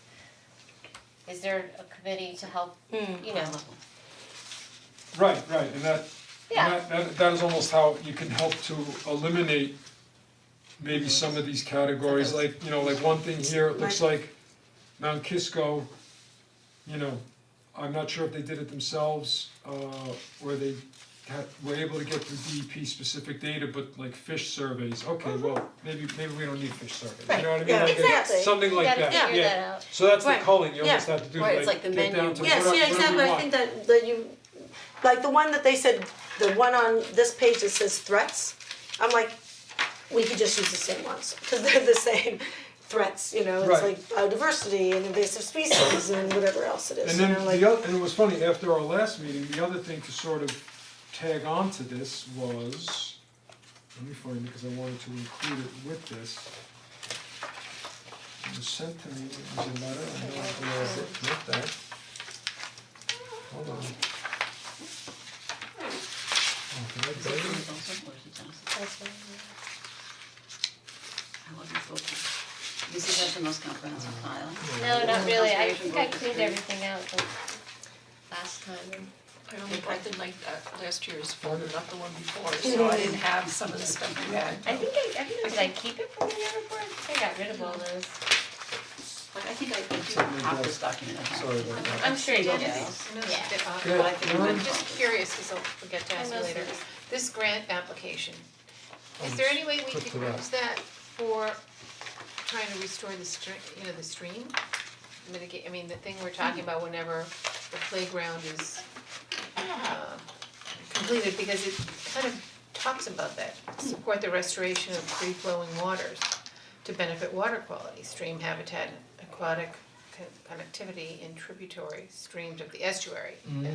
Is there a committee to help, you know, Right, and that, Yeah. that is almost how you can help to eliminate maybe some of these categories, like, you know, like one thing here, it looks like Mount Kisco, you know, I'm not sure if they did it themselves, or they were able to get through DEP specific data, but like fish surveys, okay, well, maybe we don't need fish surveys, you know what I mean? Yeah. Like, exactly, something you like gotta that, yeah. figure that out. So that's the Right. culling, you Yeah. almost have to do, Right, it's like the get down to menu. what do we want. Yes, yeah, exactly, I think that you, like the one that they said, the one on this page that says threats, I'm like, we could just use the same ones, cause they're the same threats, you know, it's Right. like biodiversity and invasive species and whatever else it is, And you then know, like. the other, and it was funny, after our last meeting, the other thing to sort of tag on to this was, let me find it, because I wanted to include it with this. It was sent to me, it was a letter, I know I have it with that. Hold on. Oh, did I Is it bring it? yours also, or is it Dennis's? I wasn't looking. This is the most comprehensive file. No, not really, I Conservation think I Board cleaned history. everything out the last time and. I only brought the last year's folder, not the one before, so I didn't have some of the stuff you had. I think did I keep it from the year before? I think I got rid of all those. Like, I think I do Something have like this document at home. Sorry about that. I'm sure you did. Dennis, I know it's a bit odd, Good. but I think, I'm Lauren? just curious, cause I'll forget to ask you I know later. some. This grant application, is there any way we Flip could to that. use that for trying to restore the the stream? Mitigate, I mean, the thing we're talking about whenever the playground is completed, because it kind of talks about that, support the restoration of free-flowing waters to benefit water quality, stream habitat, aquatic connectivity in tributary streams of the estuary. Yeah.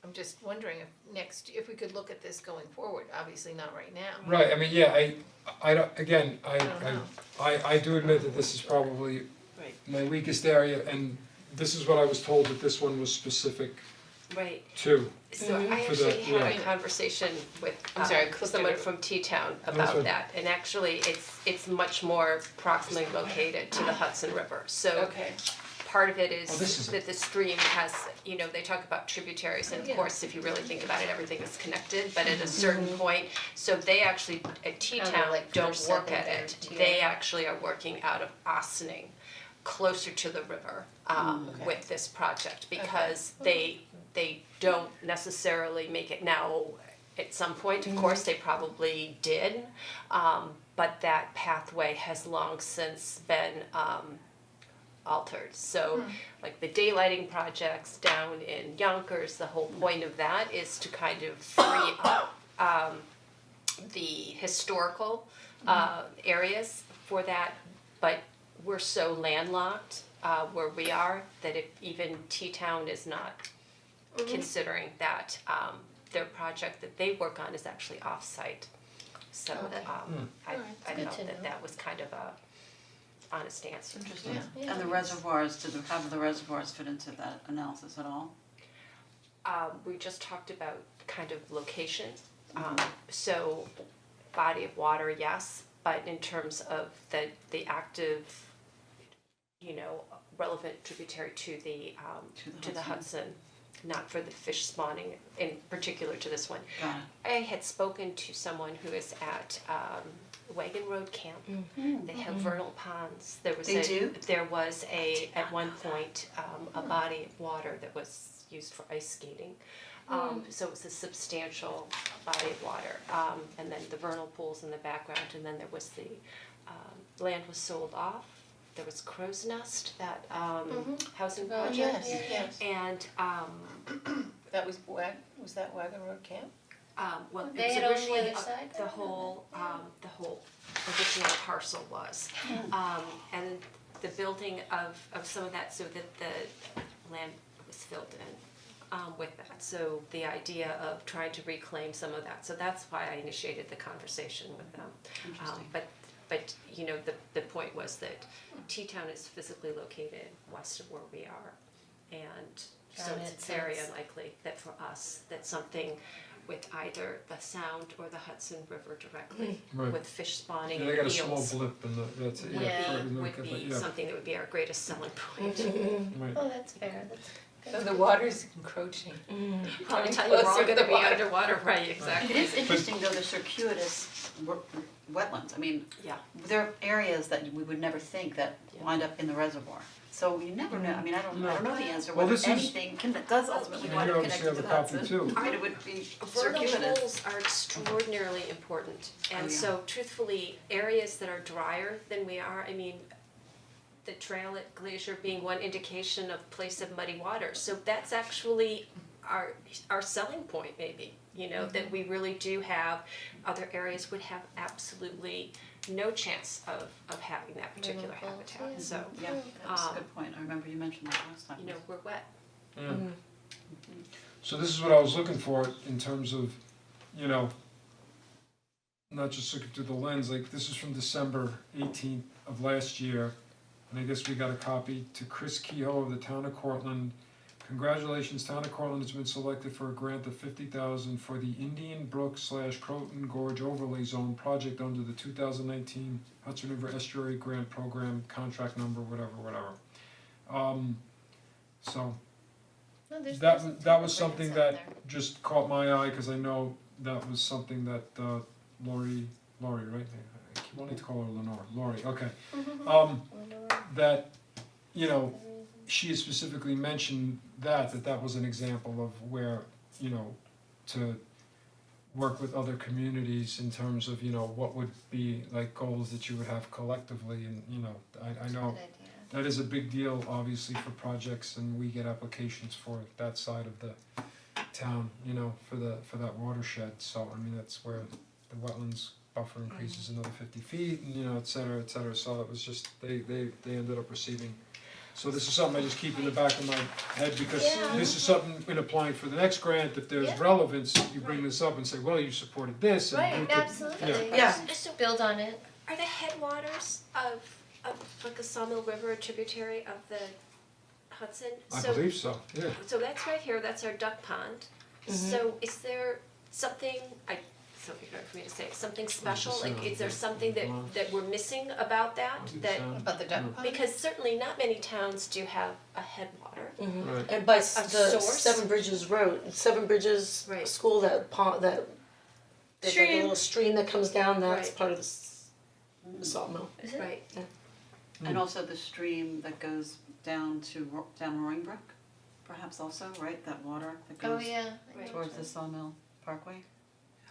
I'm just wondering if we could look at this going forward, obviously not right now. Right, I mean, yeah, I don't, again, don't know. I do admit that this is probably Right. my weakest area, and this is what I was told that this one was specific Right, to. so I For the- actually had yeah. a conversation with I'm sorry, someone Christina. from T-Town That's about fine. that, and actually it's much more proximally located to the Hudson River, so Okay. part of it Oh, this is is that the stream has, you know, they talk about tributaries, and of course, if you really think about it, everything is connected, but at a certain point, so they actually, at T-Town, like don't first, work second, at it. third tier. They actually are working out of Ossining, closer to the river, with this project, because they don't necessarily make it now. At some point, of course, they probably did, but that pathway has long since been altered. So like the daylighting projects down in Yonkers, the whole point of that is to kind of free up the historical areas for that, but we're so landlocked where we are that if even T-Town is not considering that their project that they work on is actually off-site. So I good felt to that know. that was kind of a honest answer. Interesting. Yeah. And the reservoirs, how do the reservoirs fit into that analysis at all? We just talked about kind of location, so body of water, yes, but in terms of the active, you know, relevant tributary to the Hudson, not for the fish spawning, in particular to this one. Got it. I had spoken to someone who is at Wagon Road Camp. They have vernal ponds. There was They do? There was at one point a body of water that was used for ice skating. So it was a substantial body of water. And then the vernal pools in the background, and then there was the land was sold off. There was Crow's Nest, that housing project. yes. And That was that Wagon Road Camp? well, it They was had owned the originally other side the then? whole original parcel was. And the building of some of that so that the land was filled in with that. So the idea of trying to reclaim some of that, so that's why I initiated the conversation with them. Interesting. But you know, the point was that T-Town is physically located west of where we are. And so Got it's it, very so it's- unlikely that for us, that something with either the Sound or the Hudson River directly, Right. with fish spawning Yeah, and they got a eels, small blip and that's it, would yeah, be, for- would be yeah, something that would be our greatest selling point. right. Oh, that's fair, that's So the water's encroaching. I'll tell you, we're all Closer to gonna be water. underwater, right, exactly. It is interesting though, the circuitous wetlands, I mean, Yeah. there are areas that we would never think that wind up in the reservoir. So you never know, I mean, I don't know the answer, Well, whether this is- anything does ultimately You wind up obviously connected to the have a copy Hudson, too. but it would be Vernal circuitous. pools are extraordinarily important, and Oh, yeah. so truthfully, areas that are drier than we are, I mean, the trail at Glacier being one indication of place of muddy water, so that's actually our selling point maybe, you know, that we really do have, other areas would have absolutely no chance of having that particular Vernal pools, habitat, yeah. so, Yeah, that's a good point, I remember you mentioned that last time. you know, we're wet. Yeah. So this is what I was looking for in terms of, you know, not just looking through the lens, like this is from December 18th of last year. And I guess we got a copy to Chris Kehoe of the town of Cortland. Congratulations, town of Cortland has been selected for a grant of $50,000 for the Indian Brook / Croton Gorge Overlay Zone project under the 2019 Hudson River Estuary Grant Program, contract number, whatever. So No, there's that was some something grants out that there. just caught my eye, cause I know that was something that Lori, right? I keep wanting to call her Lenore, Lori, okay. That, you know, she had specifically mentioned that was an example of where, you know, to work with other communities in terms of, you know, what would be like goals that you would have collectively, and, you know, I know Good idea. that is a big deal, obviously, for projects, and we get applications for that side of the town, you know, for that watershed, so, I mean, that's where the wetlands buffer increases another 50 feet, and, you know, et cetera, so it was just, they ended up receiving. So this is something I just keep in the back of my head, because Yeah. this is something, in applying for the next grant, if there's Yeah. relevance, you bring this up and say, well, you supported this, and we Right, could, absolutely. Yeah. Just to build on it. Are the headwaters of like the Sawmill River a tributary of the Hudson? I So- believe so, yeah. So that's right here, that's our duck pond. So is there something, I so hard for me to say, something special, like is there something that we're missing about that, About the duck pond? because certainly not many towns do have a headwater. Right. And by A the source? Seven Bridges Road, Seven Bridges Right. School, that pond, that there's like a Stream. little stream that comes down, that's Right. part of the sawmill. Is it? Right, And also the stream that goes down to down Roaring Brook, perhaps also, right, that water that Oh, goes yeah. Right. towards the Sawmill Parkway.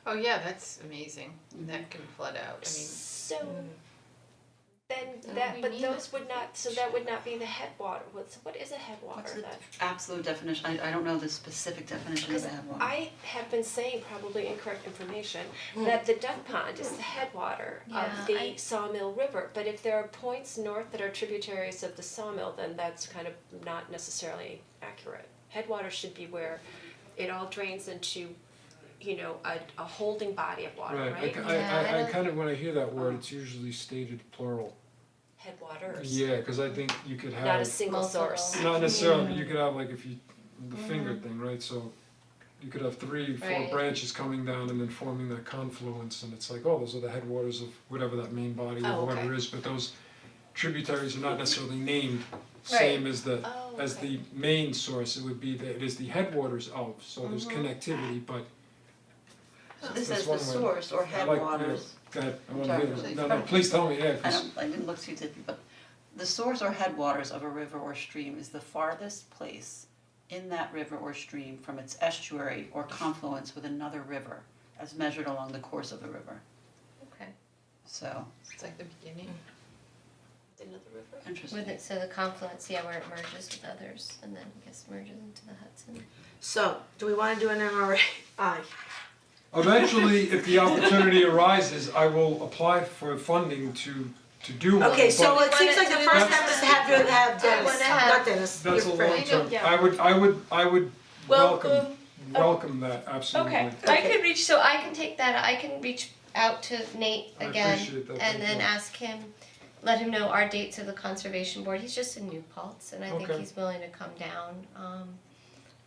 Oh, yeah, that's amazing, that can flood out, I mean, so then we that, but need those would not, so that would not be the headwater, what is a headwater What's the then? absolute definition? I don't know the specific definition of Because a headwater. I have been saying probably incorrect information, Hmm. that the duck pond is the headwater Yeah, of the I- Sawmill River, but if there are points north that are tributaries of the Sawmill, then that's kind of not necessarily accurate. Headwater should be where it all drains into, you know, a holding body of water, Right, right? Yeah, I I don't- kind of, when I hear that word, it's usually stated plural. Headwaters, Yeah, cause I think you could have. not a single Multiple. source. Not necessarily, but you could have like if you, the finger thing, right, so you could have 3, 4 Right. branches coming down and then forming that confluence, and it's like, oh, those are the headwaters of whatever that main body Oh, or whatever okay. is, but those tributaries are not necessarily named same as the, Oh, as okay. the main source, it would be that it is the headwaters of, so there's connectivity, but So this that's is the one way. source or I like, headwaters. go ahead, I wanna Sorry, hear please. that, no, please tell me, yeah, I 'cause don't, I didn't look too deeply, but the source or headwaters of a river or stream is the farthest place in that river or stream from its estuary or confluence with another river as measured along the course of the river. okay, So, it's like the beginning. Another river? interesting. With it, so the confluence, yeah, where it merges with others and then I guess merges into the Hudson. So, do we wanna do an NRA? Aye. eventually, if the opportunity arises, I will apply for funding to do one, Okay, so but it seems like the first step is to have Dennis, wanna have- not Dennis, your that's a friend. long term, Yeah. I would welcome Welcome. that, absolutely. Okay, I could reach, so I can take that, I can reach out to Nate I again appreciate that, and thank then you. ask him, let him know our dates of the conservation board, he's just in New Paltz and I think Okay. he's willing to come down,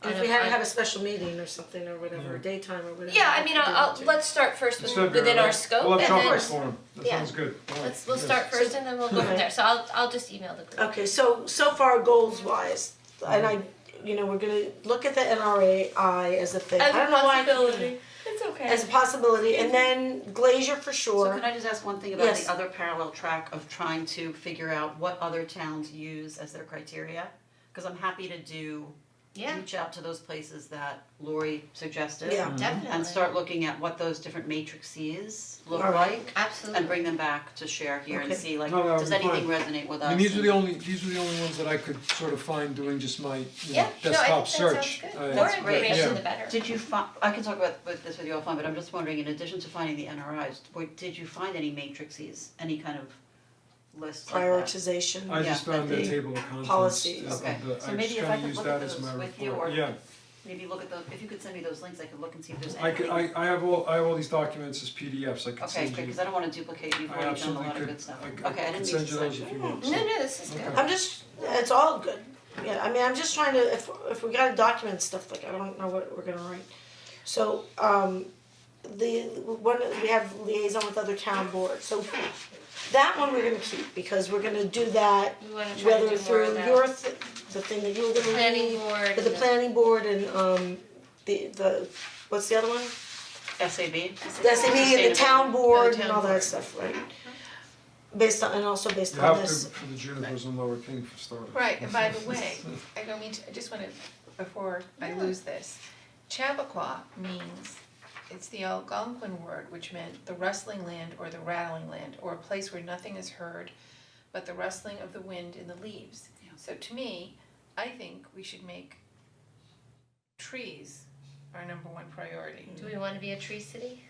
If we had to have a special meeting or something or whatever, daytime or whatever. Yeah, I mean, we could do I'll, it too. let's start first It's with, February, within our right? scope We'll and have then, chocolate for 'em. That yeah. sounds good. All right. we'll Yes. start first and then we'll go from Okay. there, so I'll just email the group. Okay, so far goals wise, and I, you know, we're gonna look at the NRAI as a thing, I As a don't know why. possibility, it's okay. As a possibility, and then Glacier for So sure. can I just ask one thing about Yes. the other parallel track of trying to figure out what other towns use as their criteria? Cause I'm happy to Yeah, reach out to those places that Lori suggested. Yeah. definitely. And start looking at what those different matrices look Alright. like Absolutely. and bring them back to share here and Okay. see like, No, that would does be anything fine. resonate with us? I mean, these are and- the only ones that I could sort of find doing just my, you Yeah, know, no, I desktop think that sounds search. good. I- More That's great. information, Yeah. the better. Did you find, I can talk about this with you offline, but I'm just wondering, in addition to finding the NRIs, did you find any matrices, any kind of lists like that? Prioritization. I just Yeah, found the the table of contents. policies. of Okay, the- so I maybe just if I kinda could use look that at as those my with you, report. or Yeah, maybe look at those, if you could send me those links, I could look and see if there's I anything. could, I have all these documents as PDFs, I could Okay, send you. good, cause I don't wanna duplicate, you've I already done a absolutely lot of could, good stuff. I Okay, I could didn't mean send to you say those if you want. No, no, this is good. Okay. I'm just, it's all good, yeah, I mean, I'm just trying to, if we gotta document stuff, like, I don't know what we're gonna write. So, we have liaison with other town boards, so that one we're gonna keep, because we're gonna do that, We wanna try to whether do more through of that. your, the thing that you were gonna lead. Planning board For the and the- planning board and, the, what's the other one? SAB? The SAB and the town board town and all board. that stuff, right? Based on, and also based You on have to, this. for the junipers and lower king for starters. Right, and by the way, I don't mean to, I just wanna, before I lose this, Chappaqua means, it's the Algonquin word, which meant the rustling land or the rattling land, or a place where nothing is heard but the rustling of the wind in the leaves. Yeah. So to me, I think we should make trees our number one priority. Do we wanna be a tree city?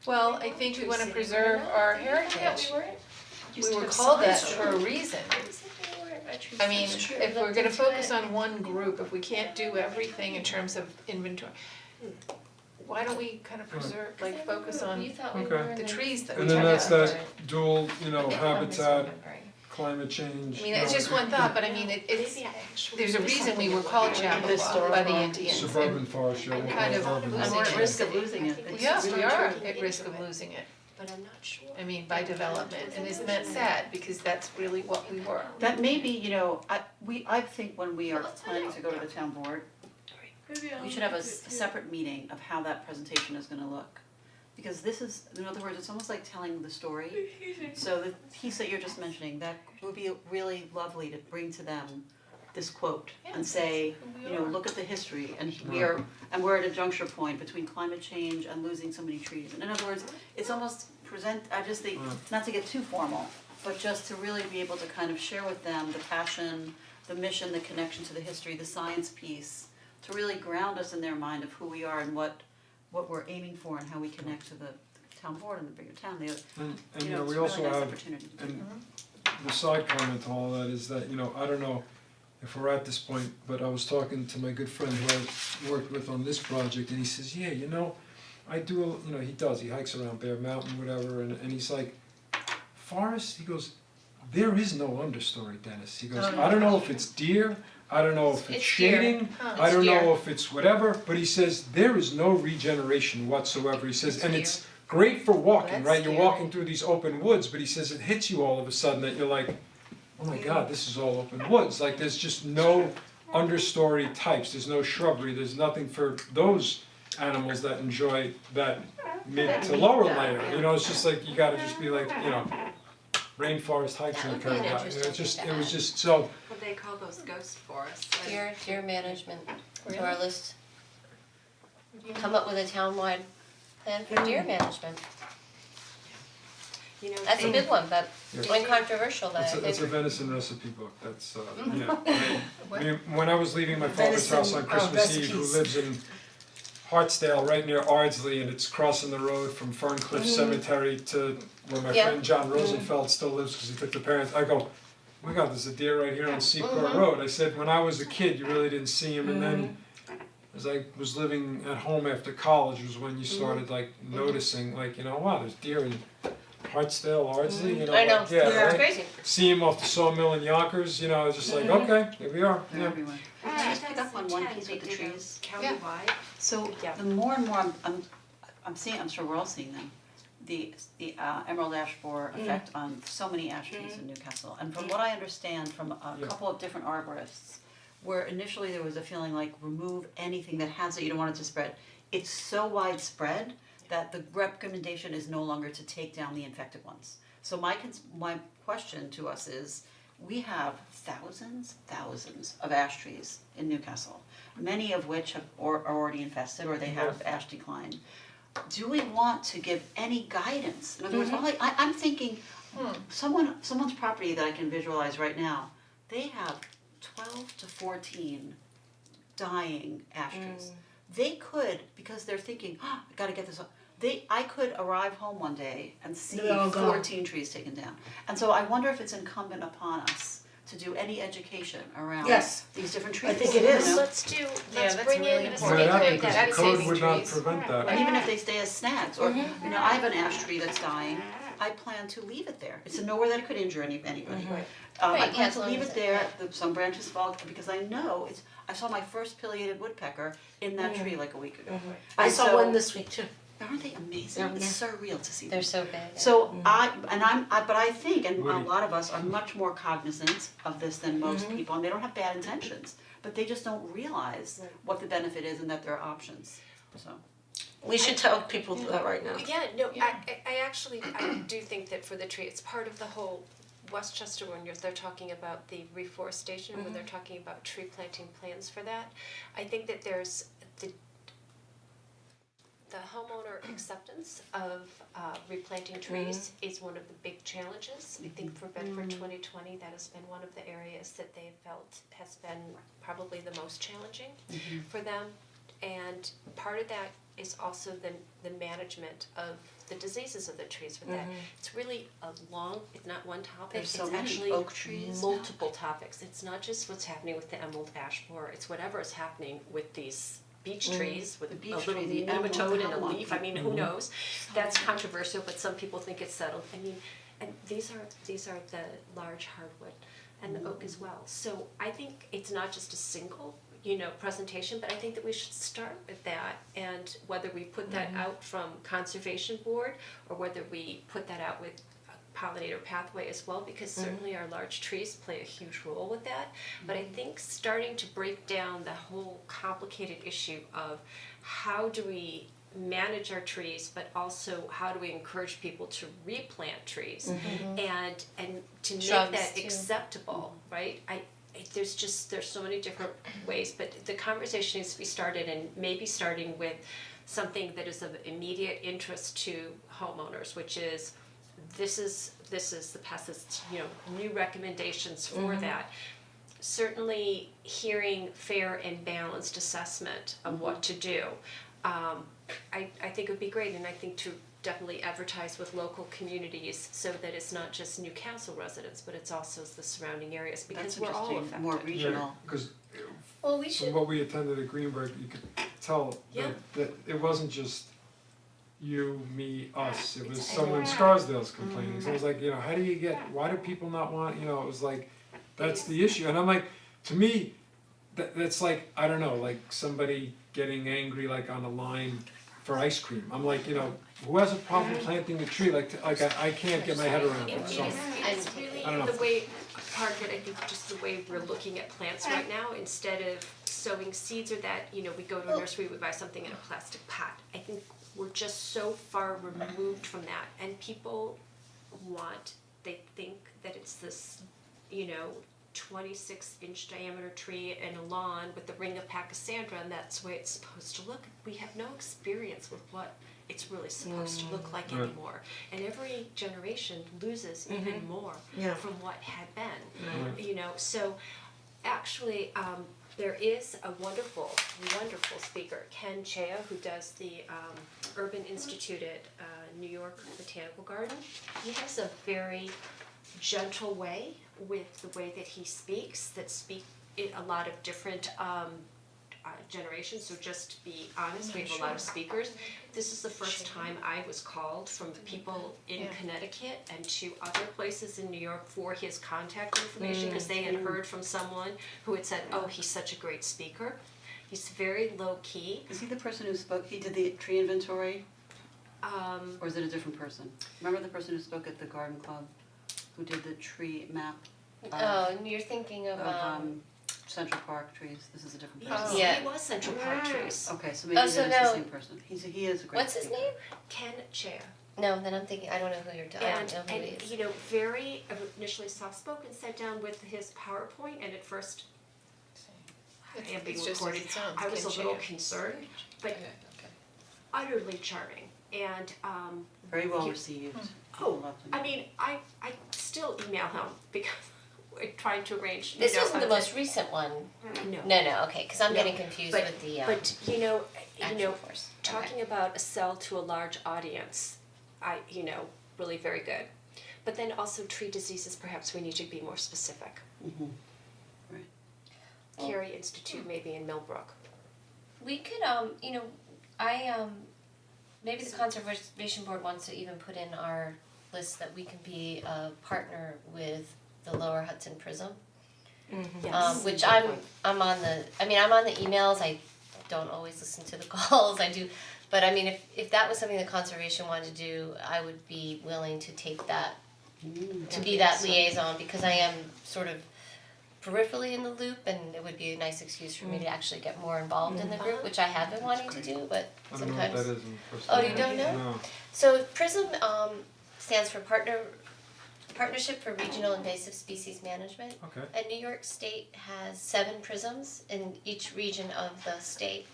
Well, I think we wanna preserve our heritage. Yeah, we weren't. We were called that for a reason. We said we weren't a tree I mean, city. if we're Looked gonna into focus it. on one group, if we can't do everything in terms of inventory, why don't we kind of preserve, like, focus on You thought we Okay. were in the trees that we And have. then that's Right. that dual, you know, Maybe I'm habitat, misremembering. climate change. I mean, it's just one thought, but I mean, it's, there's a reason we were called Chappaqua by the Indians. Suburban forest, yeah, I'm we'll kind call of it urban. And we're at risk of losing it. It's Yeah, just we not are true. at risk of losing it, But I'm not sure. I mean, by development, and isn't that sad, because that's really what we were. That may be, you know, I think when we are planning to go to the town board, we should have a separate meeting of how that presentation is gonna look. Because this is, in other words, it's almost like telling the story. So the piece that you're just mentioning, that would be really lovely to bring to them this quote and say, you know, look at the history, and we're at a juncture point between climate change and losing so many trees. And in other words, it's almost I just think, not to get too formal, but just to really be able to kind of share with them the passion, the mission, the connection to the history, the science piece, to really ground us in their mind of who we are and what we're aiming for and how we connect to the town board and the bigger town. And You you know, know, it's we a also really nice have, opportunity to do and the side comment to all that is that, you know, I don't know if we're at this point, but I was talking to my good friend who I worked with on this project, and he says, yeah, you know, I do, you know, he hikes around Bear Mountain, whatever, and he's like, forest, he goes, there is no understory, Dennis. He goes, I don't know if it's deer, I don't know if it's It's deer. shading, Huh. I don't It's know deer. if it's whatever, but he says, there is no regeneration whatsoever, he says, and it's great for walking, That's right? You're scary. walking through these open woods, but he says it hits you all of a sudden that you're like, oh my god, this is all open woods, like there's just no understory types, there's no shrubbery, there's nothing for those animals that enjoy that mid to lower layer, you know, it's just like, you gotta just be like, you know, rainforest hikes That and would be an kind of, you know, interesting it's just, thing to it was add. just so, What they call those ghost forests. Deer management to our Really? list. Come up with a townwide plan for deer management. You know, That's a big one, but Yes. uncontroversial, but I think. it's a venison recipe book, that's, yeah. I mean, when I was leaving my father's house on Venison, Christmas Eve, who recipes. lives in Hartsdale, right near Ardsley, and it's crossing the road from Ferncliff Cemetery to where my Yeah. friend John Rosenfeld still lives, cause he took the parents, I go, oh my god, there's a deer right here on Seaport Road, I said, when I was a kid, you really didn't see him, and then as I was living at home after college was when you started like noticing, like, you know, wow, there's deer in Hartsdale, Ardsley, you know, I know, like, yeah, it's right? crazy. See him off the sawmill in Yonkers, you know, I was just like, okay, here we are, They're yeah. everywhere. Can I just pick up on one piece with the trees? Countywide. So Yeah. the more and more I'm seeing, I'm sure we're all seeing them, the emerald ash borer effect on so many ash trees in Newcastle. And from what I understand from a Yeah. couple of different arborists, where initially there was a feeling like remove anything that has it, you don't want it to spread. It's so widespread that the recommendation is no longer to take down the infected ones. So my question to us is, we have thousands of ash trees in Newcastle, many of which are already infested or they have ash decline. Do we want to give any guidance? In other words, I'm thinking, someone's property that I can visualize right now, they have 12 to 14 dying ash trees. They could, because they're thinking, I gotta get this up. I could arrive home one day and see They're all gone. 14 trees taken down. And so I wonder if it's incumbent upon us to do any education around Yes. these different trees. I think it is. you know? Let's that's bring really in a important. Well, speaker yeah, because that the that's code saving would not trees. prevent that. And even if they stay as snags, or, you know, I have an ash tree that's dying, I plan to leave it there. It's nowhere that it could injure anybody. Right, I yeah, plan as to long leave as it it- there, some branches fall, because I know I saw my first pileated woodpecker in that tree like a week ago. I And saw so- one this week too. Aren't they amazing? Yeah. It's surreal to see them. They're so big. So but I think, and a Woody. lot of us are much more cognizant of this than most people, and they don't have bad intentions, but they just don't realize what the benefit is and that there are options, so. We should tell people that right now. Yeah, no, I actually, I do think that for the tree, it's part of the whole Westchester when they're talking about the reforestation, when they're talking about tree planting plans for that. I think that there's the homeowner acceptance of replanting trees is one of the big challenges. I think for Bedford 2020, that has been one of the areas that they felt has been probably the most challenging for them. And part of that is also the management of the diseases of the trees with that. It's really it's not one topic, There's so it's many actually oak trees. multiple topics. It's not just what's happening with the emerald ash borer, it's whatever is happening with these beech trees with The a beech little tree, the nematode and a emerald leaf, I mean, who knows? That's controversial, but some people think it's settled. I mean, and these are the large hardwood and the oak as well. So I think it's not just a single, presentation, but I think that we should start with that, and whether we put that out from Conservation Board or whether we put that out with Pollinator Pathway as well, because certainly our large trees play a huge role with that. But I think starting to break down the whole complicated issue of how do we manage our trees, but also how do we encourage people to replant trees and to make Shrubs, that too. acceptable, right? There's so many different ways, but the conversation needs to be started, and maybe starting with something that is of immediate interest to homeowners, which is this is the past, new recommendations for that. Certainly hearing fair and balanced assessment of what to do. I think it would be great, and I think to definitely advertise with local communities so that it's not just Newcastle residents, but it's also the surrounding areas, because That's we're all interesting, affected. more regional. Because Well, we from should, what we attended at Greenberg, you could tell Yeah. that it wasn't just you, me, us, it was It's someone in everywhere. Scarsdale's complaining, so it was like, how do you get, why do people not want, it was like, that's the issue, and I'm like, to me, that's like, I don't know, like somebody getting angry like on a line for ice cream, I'm like, who has a problem planting a tree, I can't get my head around it, so. It's really I don't know. the way, part of it, I think just the way we're looking at plants right now, instead of sowing seeds or that, we go to a nursery, we buy something in a plastic pot. I think we're just so far removed from that, and people they think that it's this, 26-inch diameter tree in a lawn with the ring of Pachysandra, and that's the way it's supposed to look. We have no experience with what it's really supposed to look like Right. anymore. And every generation loses even more Yeah. from what had been. So actually, there is a wonderful speaker, Ken Chea, who does the Urban Institute at New York Botanical Garden. He has a very gentle way with the way that he speaks, that speak in a lot of different generations, so just to be honest, we have a lot of speakers. This is the first time I was called from people in Connecticut and to other places in New York for his contact information, because they had heard from someone who had said, oh, he's such a great speaker. He's very low key. Is he the person who spoke, he did the tree inventory, or is it a different person? Remember the person who spoke at the garden club, who did the tree map and you're thinking of, of Central Park trees? This is a different person. Yes, Yeah. he was Central Park Trees. Okay, so maybe Oh, so that is the no. same person. He is a great what's his speaker. name? Ken Chea. No, then I'm thinking, I don't know who you're talking, I And don't know who he is. very initially soft spoken, sat down with his PowerPoint, and at first I am being It's just as recorded. it sounds, I was Ken a little Chea. concerned, but Okay. utterly charming. And Very well received. oh, People loved him. I mean, I still email him because we're trying to arrange. This wasn't the most recent one, No. no, okay, cause I'm No, getting confused but- with the, But actual course. talking about a sell to a large audience, really very good. But then also tree diseases, perhaps we need to be more specific. Right. Carey Institute maybe in Millbrook. We could, maybe the Conservation Board wants to even put in our list that we can be a partner with the Lower Hudson Prism. Yes. Which I'm on the emails, I don't always listen to the calls, I do, but I mean, if that was something the conservation wanted to do, I would be willing to take that, to be that liaison, because I am sort of peripherally in the loop, and it would be a nice excuse for me to actually get more involved in the group, which I have been wanting to do, but I don't know sometimes. what that is in the first. Oh, you don't know? No. So PRISM stands for Partnership for Regional Invasive Species Management. Okay. And New York State has 7 prisms in each region of the state.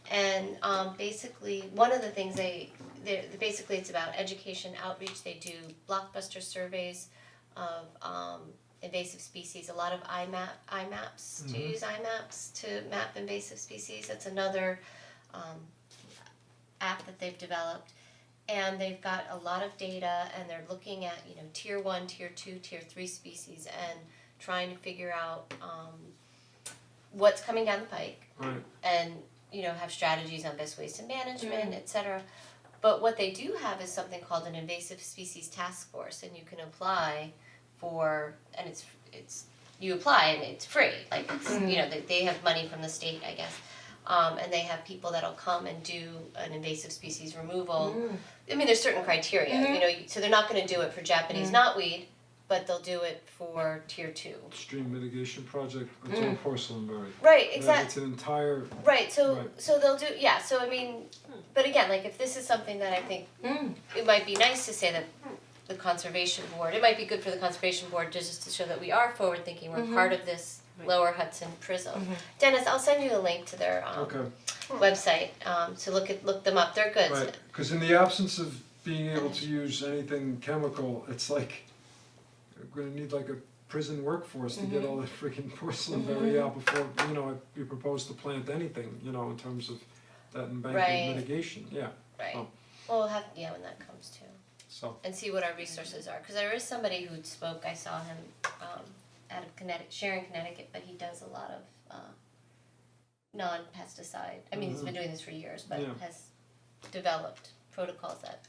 And basically, one of the things basically it's about education outreach. They do blockbuster surveys of invasive species, a lot of IMAPs, to use IMAPs to map invasive species. That's another app that they've developed. And they've got a lot of data, and they're looking at, tier 1, tier 2, tier 3 species, and trying to figure out what's coming down the pike, Right. and have strategies on best ways to management, et cetera. But what they do have is something called an invasive species task force, and you can apply for, and it's you apply and it's free, like it's, you know, they have money from the state, I guess. And they have people that'll come and do an invasive species removal. I mean, there's certain criteria, you know, so they're not gonna do it for Japanese knotweed, but they'll do it for tier 2. Stream mitigation project, it's all porcelain berry. Right, It's exactly. an entire, Right, so Right. so they'll do, yeah, so I mean, but again, like if this is something that I think it might be nice to say that the conservation board, it might be good for the conservation board just to show that we are forward thinking, we're part of this Lower Hudson Prism. Dennis, I'll send you a link to their okay, website, to look them up, they're good. right, cause in the absence of being able to use anything chemical, it's like, we're gonna need like a prison workforce to get all that freaking porcelain berry out before, you know, we propose to plant anything, you know, in terms of that Right. embankment mitigation, yeah, Right, Oh. well, we'll have, yeah, when that comes too. so. And see what our resources are, cause there is somebody who spoke, I saw him out of Sharon, Connecticut, but he does a lot of non-pesticide, I mean, he's been doing this for years, but Yeah. has developed protocols that,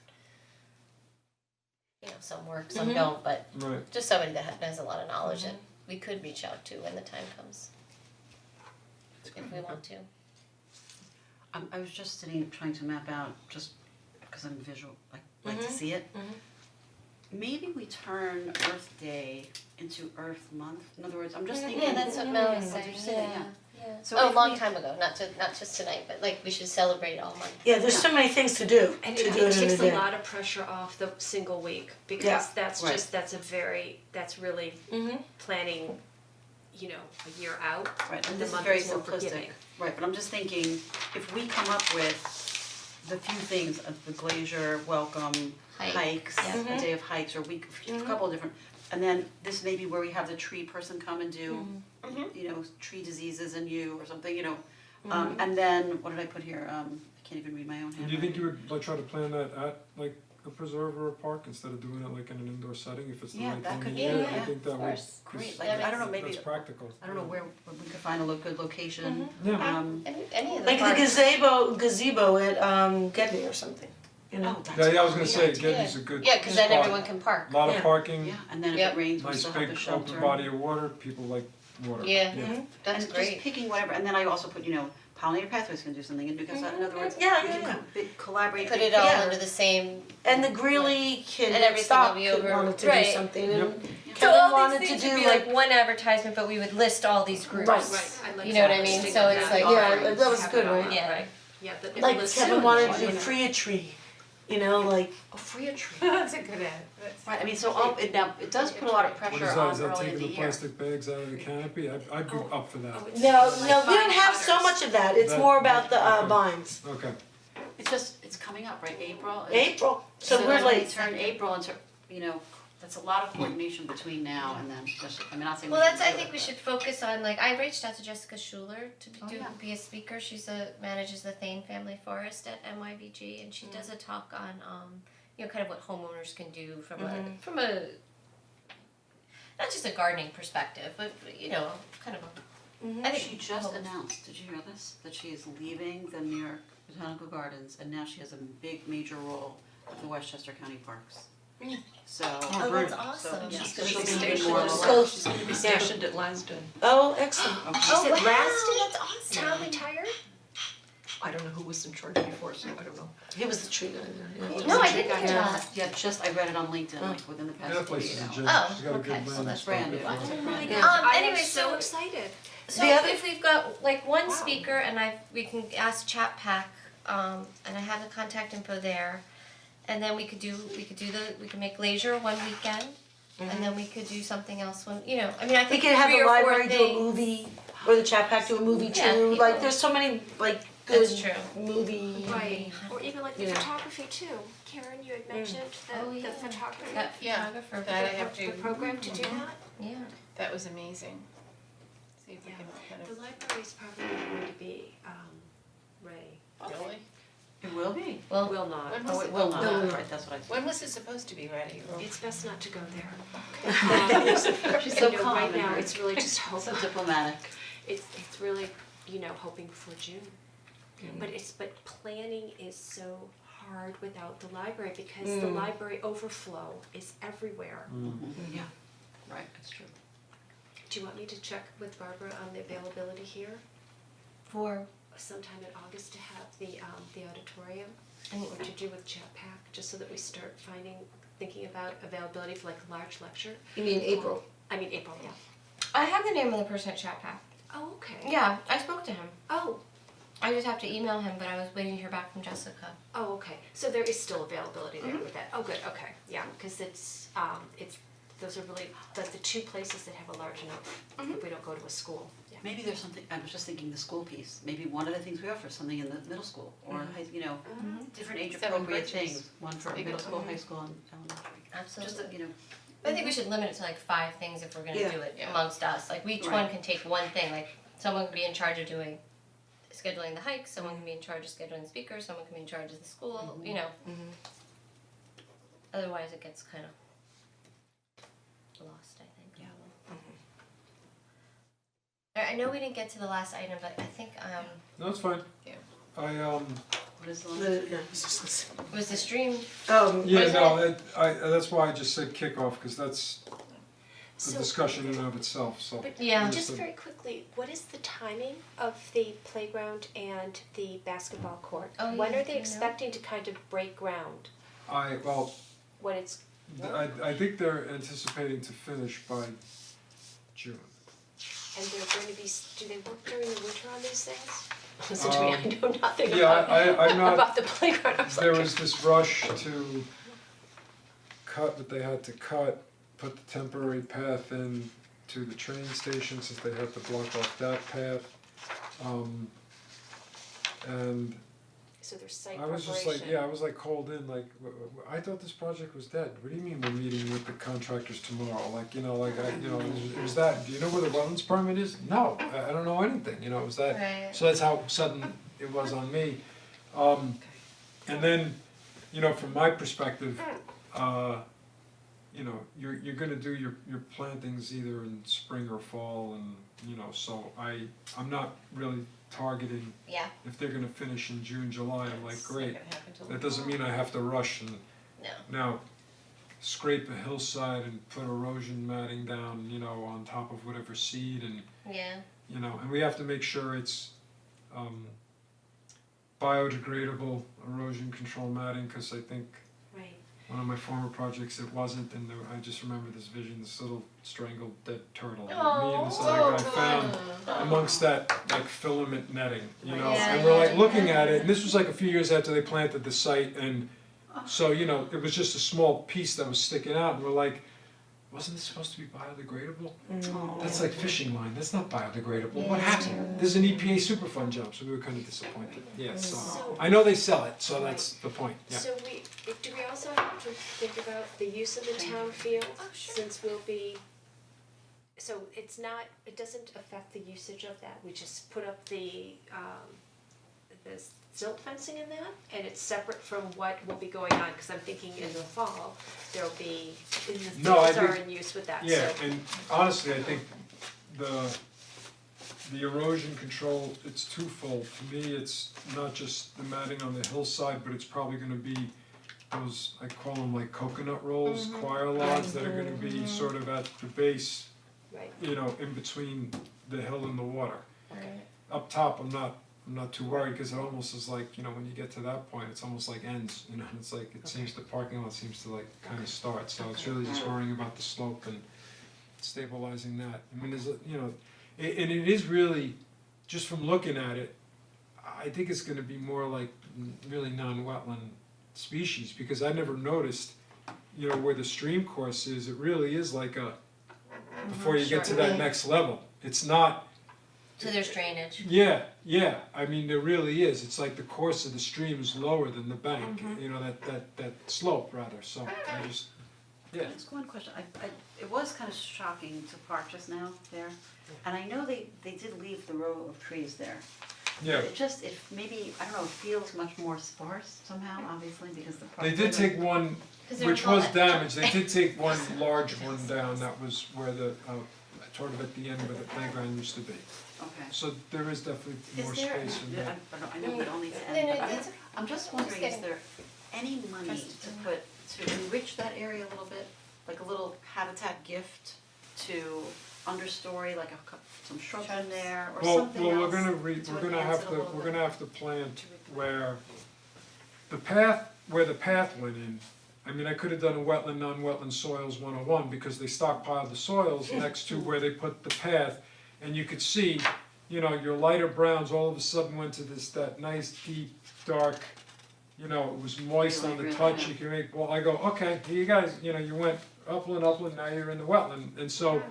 you know, some work, some don't, but Right, just somebody that has a lot of knowledge that we could reach out to when the time comes. If we want to. I was just sitting, trying to map out, just because I'm visual, like to see it. Maybe we turn Earth Day into Earth Month, in other words, I'm just thinking. Yeah, that's what Mel was What saying, you're saying, yeah. So Oh, a if long we- time ago, not just tonight, but like we should celebrate all month. Yeah, there's so many things to do, And to it do it in a takes a day. lot of pressure off the single week, Yeah, because that's right. just, that's really planning, you know, a year out. Right, and The this is month very is more simplistic, forgiving. right, but I'm just thinking, if we come up with the few things of the glacier, welcome, Hike, hikes, yeah. a day of hikes, or a week, a couple of different, and then this may be where we have the tree person come and do, you know, tree diseases in you or something, you know. And then, what did I put here, I can't even read my own handwriting. do you think you would like try to plan that at like a preserve or a park instead of doing it like in an indoor setting, if it's the Yeah, right that time of could be, year, I yeah, think that of would, course. Great, 'cause like, That I don't know, makes- maybe, that's practical. I don't know where we could find a good location, Yeah. Any of the Like the parks. gazebo at Gedney or something, you know? oh, that's Yeah, I was gonna a say, great idea. Gedney's a good Yeah, cause then spot. everyone can park. Lot of Yeah. parking, Yeah, and then if Yep. it rains, we nice still have the big shelter. open body of water, people like water. Yeah. And That's just great. picking whatever, and then I also put, you know, Pollinator Pathways can do something, and because in other words, Yeah, we yeah, can yeah. collaborate. Put it all Yeah. under the same, And the Greeley kid And at everything Stop will be could over- wanted to right. do something, and so Kevin all wanted these to things would do be like one advertisement, but we would list all these groups. Right. Right, I like You know what I that mean? listing So of it's that. like- Yeah, that was Have good, it all right? up, Yeah. Yeah, but like list Kevin soon, wanted to you do know. free a tree, you know, like, Oh, free a tree. That's a good ad, Right, I mean, so it now, it does put a lot of What pressure is that, on is that early in taking the the year. plastic bags out of the canopy? I'd be up for that. Oh, it's no, like no, we don't vine have so cutters. much of that, it's That- more about the okay. vines. Okay, It's just, it's coming up, right, April? April, so we're then when we late. turn April into, you know, that's a lot of coordination between now and then, just, I mean, not saying we Well, shouldn't that's, I do think it, we but- should focus on, like, I reached out to Jessica Schuler to yeah. be a speaker, manages the Thane Family Forest at NYBG, and she does a talk on, you know, kind of what homeowners can do from a, not just a gardening perspective, but, you know, kind of a, I think. She just announced, did you hear this, that she is leaving the New York Botanical Gardens and now she has a big major role at the Westchester County Parks. So. Oh, that's awesome. Yeah, She's so gonna she'll be be even stationed, more. So- she's gonna be stationed at Lasden. Oh, excellent. Oh, said wow, last- that's awesome. Now retired? I don't know who was in charge before, so I don't know. He was the tree guy, yeah. No, I didn't hear Yeah. that. Yeah, just, I read it on LinkedIn, like within the past that 48 place is a hours. gem, Oh, she's got a good okay, land. so that's spot brand new. there. Oh my Yeah. gosh, I Anyway, am so so- excited. So The other- if we've got like one speaker and we can ask Chat Pack, and I have the contact info there. And then we could make leisure one weekend, and then we could do something else one, you know, I mean, I We think could have three the or four library do a things. movie, or the chat pack do a movie Yeah, too, people- like, there's so many, like, good That's true. movie. Right, or even like the Yeah. photography too. Karen, you had mentioned Oh, the yeah. photography. That photographer. that I have The to, program to do that? Yeah. that was amazing. See if we Yeah. can kind The of, library's probably going to be, Ray. really? It will be. Well, Will not. When Oh, was it it, will not, No. right, that's what I said. when was it supposed to be ready? Or- It's best not to go there. She's so You know, calm right and now, very- it's really just hope, So diplomatic. it's really, you know, hoping for June. But planning is so hard without the library because the library overflow is everywhere. Yeah, right, that's true. Do you want me to check with Barbara on the availability here? For, Sometime in August to have the auditorium, and or to do with Chat Pack, just so that we start thinking about availability for like a large lecture. You mean April? I mean April, yeah. I have the name of the person at Chat Pack. Oh, okay. Yeah, I spoke to him. Oh, I just have to email him, but I was waiting to hear back from Jessica. oh, okay. So there is still availability there with that. Oh, good, okay, yeah, because it's, those are really, the two places that have a large enough, if we don't go to a school, yeah. Maybe there's something, I was just thinking the school piece, maybe one of the things we offer, something in the middle school, or high, you know, different age Seven appropriate bridges. things, one for Big middle one. school, high school, and elementary. Absolutely. Just, you know, I think we should limit it to like 5 things if we're gonna Yeah. do it Yeah. amongst us. Like each Right. one can take one thing. Like someone can be in charge of doing scheduling the hikes, someone can be in charge of scheduling the speakers, someone can be in charge of the school, you know. Otherwise it gets kind of lost, I think. Yeah. I know we didn't get to the last item, but I think No, it's fine. Yeah. I what is the line? it was the stream. yeah, is no, that's why I just said kickoff, cause that's a So- discussion in and of itself, so. But Yeah. just very quickly, what is the timing of the playground and the basketball court? Oh, When yeah, are do they you know? expecting to kind of break ground? Well, When it's, I think they're anticipating to finish by June. and they're going to be, do they work during the winter on these things? Listen to me, I know nothing Yeah, I'm not, about the playground, I was there like, was this rush to cut what they had to cut, put the temporary path in to the train station since they had to block off that path. And so there's site I was preparation. just like, I was like called in, like, I thought this project was dead. What do you mean we're meeting with the contractors tomorrow? Like, it was that, do you know where the wetlands permit is? No, I don't know anything, it was that. Right. So that's how sudden it was on me. And then, from my perspective, you're gonna do your plantings either in spring or fall and, so I'm not really targeting Yeah. if they're gonna finish in June, July, I'm like, It's great. not gonna happen till That doesn't mean I have to rush and No. now scrape a hillside and put erosion matting down, on top of whatever seed and, Yeah. and we have to make sure it's biodegradable erosion control matting, cause I think Right. one of my former projects it wasn't, and I just remember this vision, this little strangled dead turtle that me and this other guy found amongst that like filament netting, Yeah, and we're like yeah, looking yeah. at it, and this was like a few years after they planted the site, and so it was just a small piece that was sticking out, and we're like, wasn't this supposed to be biodegradable? That's like fishing line, that's not biodegradable, what Yeah. happened? There's an EPA Superfund job, so we were kind of disappointed, yeah, so, So- I know they sell it, so that's the point, yeah. So do we also have to think about the use of the town field? Oh, sure. Since we'll be, so it doesn't affect the usage of that, we just put up the silt fencing in that, and it's separate from what will be going on, cause I'm thinking in the fall, there'll be, the No, I fields are think- in use with that, so. Yeah, and honestly, I think the erosion control, it's twofold. To me, it's not just the matting on the hillside, but it's probably gonna be those, I call them like coconut rolls, choir logs that are gonna be sort of at the base, Right. in between the hill and the water. Right. Up top, I'm not too worried, cause it almost is like, when you get to that point, it's almost like ends, it's like, it seems the parking lot seems to like kinda start, so it's really just worrying about the slope and stabilizing that. I mean, there's, and it is really, just from looking at it, I think it's gonna be more like really non-wetland species, because I never noticed, where the stream course is, it really is like before you get to that next level, it's not. So there's drainage. Yeah, I mean, there really is, it's like the course of the stream is lower than the bank, that slope rather, so I just, yeah. Just one question, it was kind of shocking to park just now there, and I know they did leave the row of trees there. Yeah, It just, maybe, I don't know, it feels much more sparse somehow, obviously, because the. they did take one, 'Cause they were which was falling. damaged, they did take one large one down, that was where the, sort of at the end where the playground used to be. Okay. So there is definitely Is more there- space in Yeah, there. I know, but only to Then end, but it's- I'm just wondering, is getting- there, any money to put, to enrich that area a little bit, like a little habitat gift to understory, like some shrubs in there or something else Well, we're gonna to we're gonna enhance have it a to, little we're bit. gonna have to plant where the path went in. I mean, I could have done a wetland, non-wetland soils 101 because they stockpiled the soils next to where they put the path. And you could see, you know, your lighter browns all of a sudden went to that nice, deep, dark, you know, it was moist on the Really, touch, yeah. you can make, well, I go, okay, here you guys, you know, you went upland, now you're in the wetland. And so,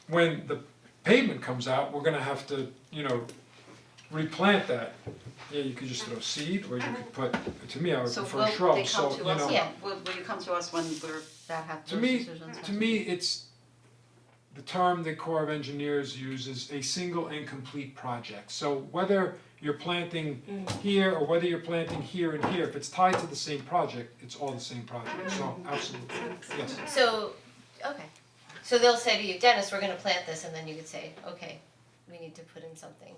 when the pavement comes out, we're gonna have to, you know, replant that. Yeah, you could just throw seed, or you could put, to me, I would So prefer will they shrubs, come so, to you us, know. Yeah. will you come to us when we're that have To those me, decisions? to me, it's, the term the Corps of Engineers uses, a single and complete project. So whether you're planting here or whether you're planting here and here, if it's tied to the same project, it's all the same project, so absolutely, yes. So, okay, so they'll say to you, Dennis, we're gonna plant this, and then you could say, okay, we need to put in something.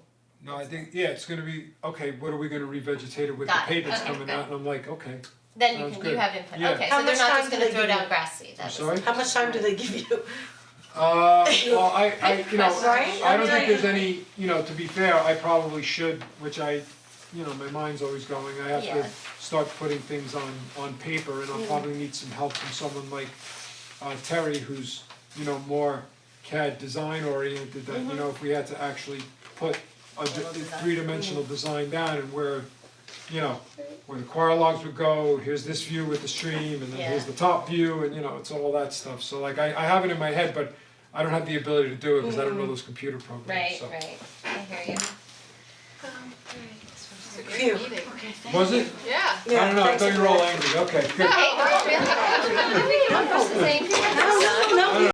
No, I think, yeah, it's gonna be, okay, what are we gonna revegetate it with the Got it, pavement's okay, coming good. out, and I'm like, okay, Then you Sounds can, good. you have input, Yeah. okay, How so they're much not time just do gonna they throw give down you? grass seed, that I'm was. sorry? How much time do they give you? Well, I, you know, Right? I don't think there's any, you know, to be fair, I probably should, which I, you know, my mind's always going, I have Yeah. to start putting things on paper, and I'll probably need some help from someone like Terry, who's, you know, more CAD design oriented, that, you know, if we had to actually put a three-dimensional design down and where, you know, where the choir logs would go, here's this view with the stream, and then here's Yeah. the top view, and you know, it's all that stuff, so like, I have it in my head, but I don't have the ability to do it, because I don't know those computer programs, so. Right, I hear you. It's a Phew. great meeting. Was it? Yeah. I don't know, I thought you were all angry, okay, good. Hey, no, really, one person saying. No, no, no.